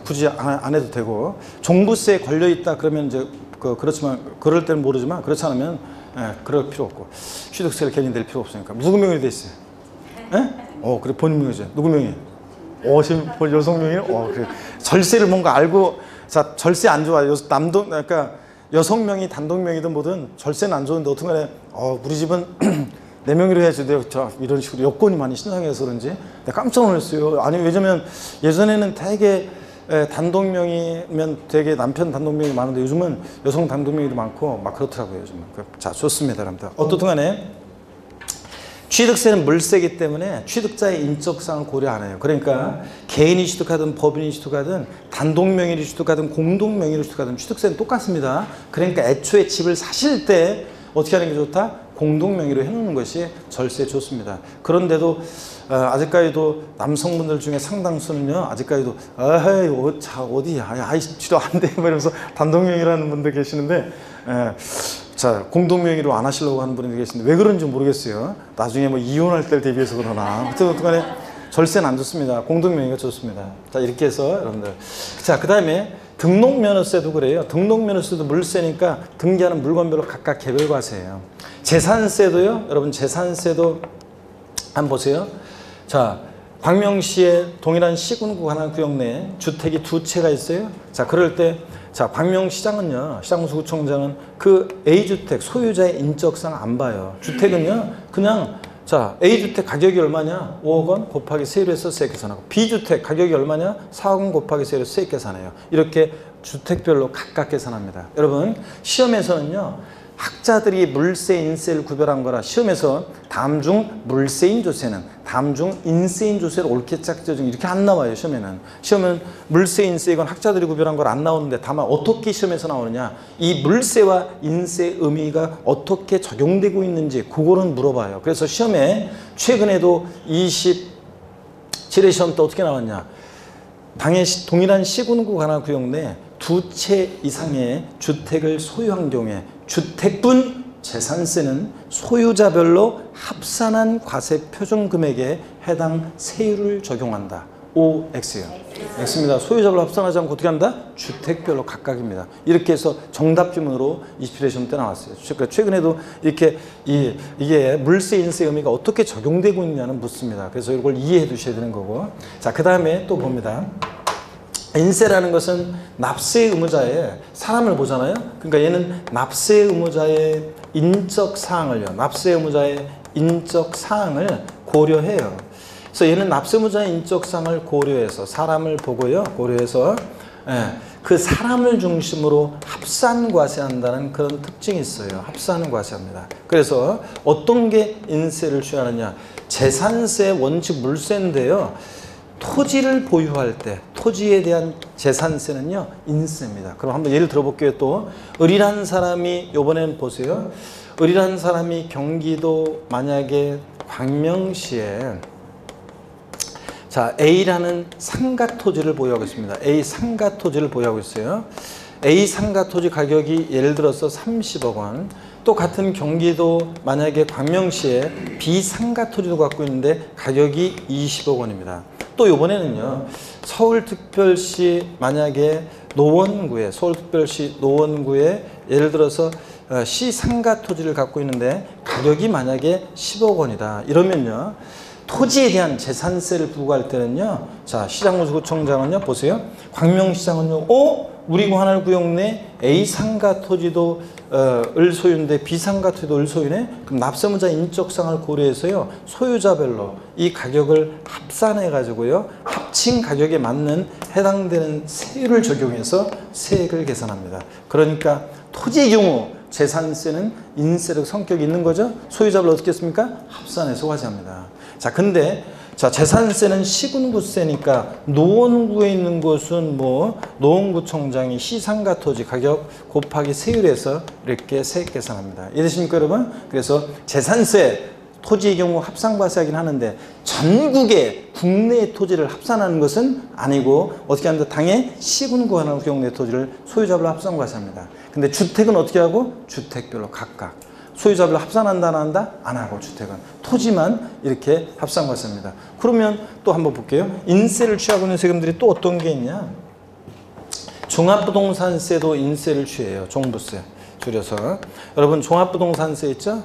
굳이 안 해도 되고, 종부세에 걸려 있다 그러면 이제 그렇지만 그럴 때는 모르지만 그렇지 않으면 그럴 필요 없고, 취득세를 괜히 낼 필요 없으니까. 누구 명의로 돼 있어요? 그래, 본인 명의죠. 누구 명의? 여성 명의는? 그래. 절세를 뭔가 알고, 자, 절세 안 좋아요. 그러니까 여성 명의 단독 명의든 뭐든 절세는 안 좋은데 어떻게 우리 집은 4명이로 해야지. 내가 이런 식으로 여건이 많이 신장해서 그런지 내가 깜짝 놀랐어요. 아니, 왜냐면 예전에는 되게 단독명이면 되게 남편 단독명이 많은데 요즘은 여성 단독명이도 많고 막 그렇더라고요, 요즘은. 자, 좋습니다, 여러분들. 어떻든 간에 취득세는 물세이기 때문에 취득자의 인적사항을 고려 안 해요. 그러니까 개인이 취득하든 법인이 취득하든 단독명의로 취득하든 공동명의로 취득하든 취득세는 똑같습니다. 그러니까 애초에 집을 사실 때 어떻게 하는 게 좋다? 공동명의로 해놓는 것이 절세에 좋습니다. 그런데도 아직까지도 남성분들 중에 상당수는요, 아직까지도 어디야, 아이 치료 안 돼, 이러면서 단독명의라는 분들 계시는데, 자, 공동명의로 안 하시려고 하는 분이 계시는데 왜 그런지 모르겠어요. 나중에 뭐 이혼할 때를 대비해서 그러나. 어쨌든 간에 절세는 안 좋습니다. 공동명의가 좋습니다. 자, 이렇게 해서 여러분들. 자, 그 다음에 등록면허세도 그래요. 등록면허세도 물세니까 등기하는 물건별로 각각 개별과세예요. 재산세도요. 여러분, 재산세도 한번 보세요. 자, 광명시에 동일한 시군구 하나 구역 내에 주택이 2채가 있어요. 자, 그럴 때, 자, 광명시장은요, 시장구청장은 그 A주택 소유자의 인적사항 안 봐요. 주택은요, 그냥, 자, A주택 가격이 얼마냐? 5억 원 곱하기 세율 해서 세액 계산하고, B주택 가격이 얼마냐? 4억 원 곱하기 세율 해서 세액 계산해요. 이렇게 주택별로 각각 계산합니다. 여러분, 시험에서는요, 학자들이 물세, 인세를 구별한 거라 시험에서 다음 중 물세인 조세는 다음 중 인세인 조세를 옳게 짝지어준 이렇게 안 나와요. 시험은 물세, 인세 이건 학자들이 구별한 걸 안 나오는데 다만 어떻게 시험에서 나오느냐, 이 물세와 인세 의미가 어떻게 적용되고 있는지 그거는 물어봐요. 그래서 시험에 최근에도 27회 시험 때 어떻게 나왔냐, 동일한 시군구 하나 구역 내 2채 이상의 주택을 소유한 경우에 주택분 재산세는 소유자별로 합산한 과세 표준 금액에 해당 세율을 적용한다. OX요. X입니다. 소유자별로 합산하지 않고 어떻게 한다? 주택별로 각각입니다. 이렇게 해서 정답 지문으로 27회 시험 때 나왔어요. 최근에도 이렇게 이게 물세, 인세 의미가 어떻게 적용되고 있느냐는 묻습니다. 그래서 이걸 이해해 두셔야 되는 거고. 자, 그 다음에 또 봅니다. 인세라는 것은 납세 의무자의 사람을 보잖아요. 그러니까 얘는 납세 의무자의 인적 사항을요, 납세 의무자의 인적 사항을 고려해요. 그래서 얘는 납세 의무자의 인적 사항을 고려해서 사람을 보고요, 고려해서 그 사람을 중심으로 합산 과세한다는 그런 특징이 있어요. 합산 과세합니다. 그래서 어떤 게 인세를 취하느냐, 재산세 원칙 물세인데요, 토지를 보유할 때 토지에 대한 재산세는요, 인세입니다. 그럼 한번 예를 들어볼게요. 또 을이라는 사람이, 요번엔 보세요, 을이라는 사람이 경기도 만약에 광명시에, 자, A라는 상가 토지를 보유하고 있습니다. A 상가 토지를 보유하고 있어요. A 상가 토지 가격이 예를 들어서 30억 원. 또 같은 경기도 만약에 광명시에 B 상가 토지도 갖고 있는데 가격이 20억 원입니다. 또 이번에는요, 서울특별시 만약에 서울특별시 노원구에 예를 들어서 시 상가 토지를 갖고 있는데 가격이 만약에 10억 원이다. 이러면요, 토지에 대한 재산세를 부과할 때는요, 자, 시장구청장은요, 보세요. 광명시장은요, 우리 관할 구역 내 A 상가 토지도 을 소유인데 B 상가 토지도 을 소유네. 그럼 납세무자 인적상을 고려해서요 소유자별로 이 가격을 합산해 가지고요 합친 가격에 맞는 해당되는 세율을 적용해서 세액을 계산합니다. 그러니까 토지의 경우 재산세는 인세력 성격이 있는 거죠. 소유자별 어떻게 했습니까? 합산해서 과세합니다. 자, 근데 자, 재산세는 시군구세니까 노원구에 있는 곳은 뭐 노원구청장이 시상가 토지 가격 곱하기 세율에서 이렇게 세액 계산합니다. 이해되십니까, 여러분? 그래서 재산세 토지의 경우 합산과세하긴 하는데 전국의 국내 토지를 합산하는 것은 아니고 어떻게 하는데 당해 시군구 하나 구역 내 토지를 소유자별로 합산과세합니다. 근데 주택은 어떻게 하고? 주택별로 각각. 소유자별로 합산한다 안 한다? 안 하고 주택은 토지만 이렇게 합산과세입니다. 그러면 또 한번 볼게요. 인세를 취하고 있는 세금들이 또 어떤 게 있냐? 종합부동산세도 인세를 취해요. 종부세 줄여서. 여러분 종합부동산세 있죠?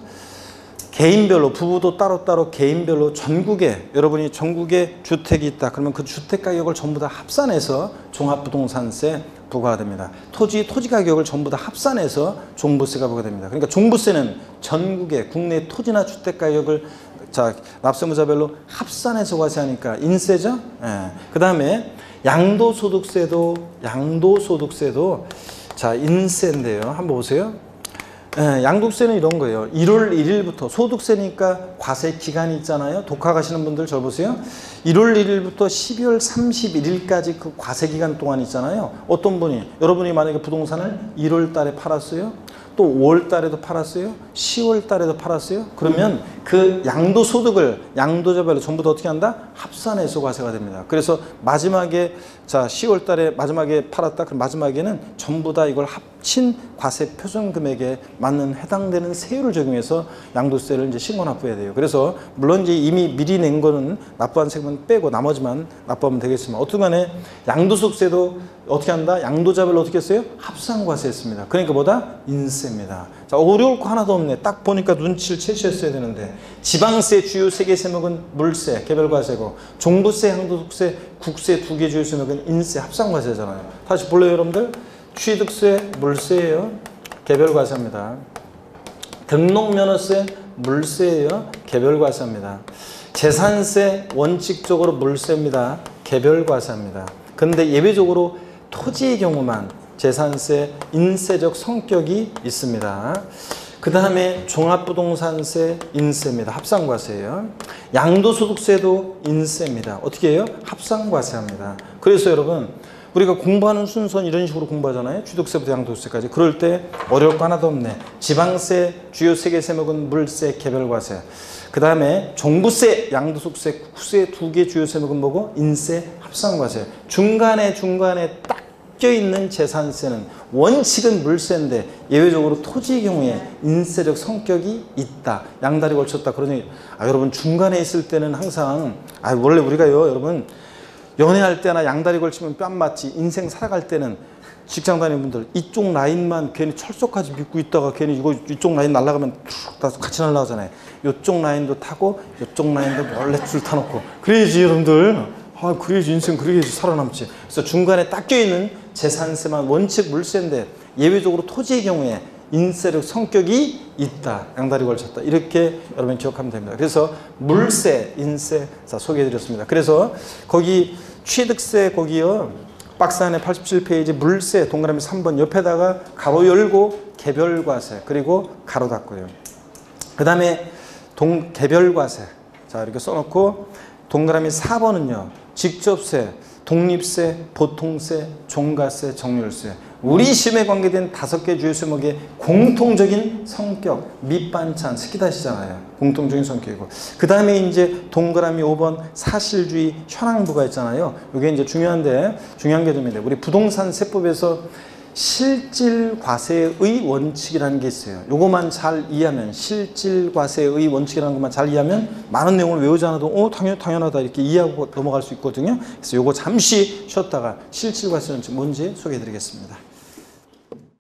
개인별로 부부도 따로따로 개인별로 전국에 여러분이 전국에 주택이 있다 그러면 그 주택 가격을 전부 다 합산해서 종합부동산세 부과가 됩니다. 토지 가격을 전부 다 합산해서 종부세가 부과됩니다. 그러니까 종부세는 전국의 국내 토지나 주택 가격을 자 납세무자별로 합산해서 과세하니까 인세죠. 예. 그 다음에 양도소득세도 자 인세인데요. 한번 보세요. 예, 양도세는 이런 거예요. 1월 1일부터 소득세니까 과세 기간이 있잖아요. 독학하시는 분들 저 보세요. 1월 1일부터 12월 31일까지 그 과세 기간 동안 있잖아요. 어떤 분이 여러분이 만약에 부동산을 1월 달에 팔았어요. 또 5월 달에도 팔았어요. 10월 달에도 팔았어요. 그러면 그 양도소득을 양도자별로 전부 다 어떻게 한다? 합산해서 과세가 됩니다. 그래서 마지막에 자 10월 달에 마지막에 팔았다. 그럼 마지막에는 전부 다 이걸 합친 과세 표준 금액에 맞는 해당되는 세율을 적용해서 양도세를 이제 신고 납부해야 돼요. 그래서 물론 이제 이미 미리 낸 거는 납부한 세금은 빼고 나머지만 납부하면 되겠지만 어쨌든간에 양도소득세도 어떻게 한다? 양도자별로 어떻게 했어요? 합산 과세했습니다. 그러니까 뭐다? 인세입니다. 자, 어려울 거 하나도 없네. 딱 보니까 눈치를 채셨어야 되는데 지방세 주요 3개 세목은 물세, 개별과세고 종부세, 양도소득세, 국세 2개 주요 세목은 인세, 합산과세잖아요. 다시 볼래요, 여러분들? 취득세, 물세예요. 개별과세입니다. 등록면허세, 물세예요. 개별과세입니다. 재산세, 원칙적으로 물세입니다. 개별과세입니다. 근데 예외적으로 토지의 경우만 재산세, 인세적 성격이 있습니다. 그 다음에 종합부동산세, 인세입니다. 합산과세예요. 양도소득세도 인세입니다. 어떻게 해요? 합산과세합니다. 그래서 여러분 우리가 공부하는 순서는 이런 식으로 공부하잖아요. 취득세부터 양도소득세까지. 그럴 때 어려울 거 하나도 없네. 지방세, 주요 3개 세목은 물세, 개별과세. 그 다음에 종부세, 양도소득세, 국세 2개 주요 세목은 뭐고? 인세, 합산과세. 중간에 딱 껴있는 재산세는 원칙은 물세인데 예외적으로 토지의 경우에 인세적 성격이 있다. 양다리 걸쳤다. 그러니 여러분 중간에 있을 때는 항상 원래 우리가요 여러분 연애할 때나 양다리 걸치면 뺨 맞지. 인생 살아갈 때는 직장 다니는 분들 이쪽 라인만 괜히 철석까지 믿고 있다가 괜히 이쪽 라인 날아가면 툭 같이 날아가잖아요. 이쪽 라인도 타고 이쪽 라인도 몰래 줄 타놓고 그래야지 여러분들 그래야지 인생 그래야지 살아남지. 그래서 중간에 딱 껴있는 재산세만 원칙 물세인데 예외적으로 토지의 경우에 인세력 성격이 있다. 양다리 걸쳤다. 이렇게 여러분 기억하면 됩니다. 그래서 물세, 인세 자 소개해드렸습니다. 그래서 거기 취득세 거기요. 박스 안에 87페이지 물세 동그라미 3번 옆에다가 가로 열고 개별과세 그리고 가로 닫고요. 그 다음에 개별과세 자 이렇게 써놓고 동그라미 4번은요. 직접세, 독립세, 보통세, 종가세, 정률세 우리 시험에 관계된 5개 주요 세목의 공통적인 성격 밑반찬 스키다시잖아요. 공통적인 성격이고 그 다음에 이제 동그라미 5번 사실주의 현황부가 있잖아요. 이게 이제 중요한 개념인데 우리 부동산 세법에서 실질과세의 원칙이라는 게 있어요. 요거만 잘 이해하면 실질과세의 원칙이라는 것만 잘 이해하면 많은 내용을 외우지 않아도 당연하다 이렇게 이해하고 넘어갈 수 있거든요. 그래서 요거 잠시 쉬었다가 실질과세는 뭔지 소개해 드리겠습니다.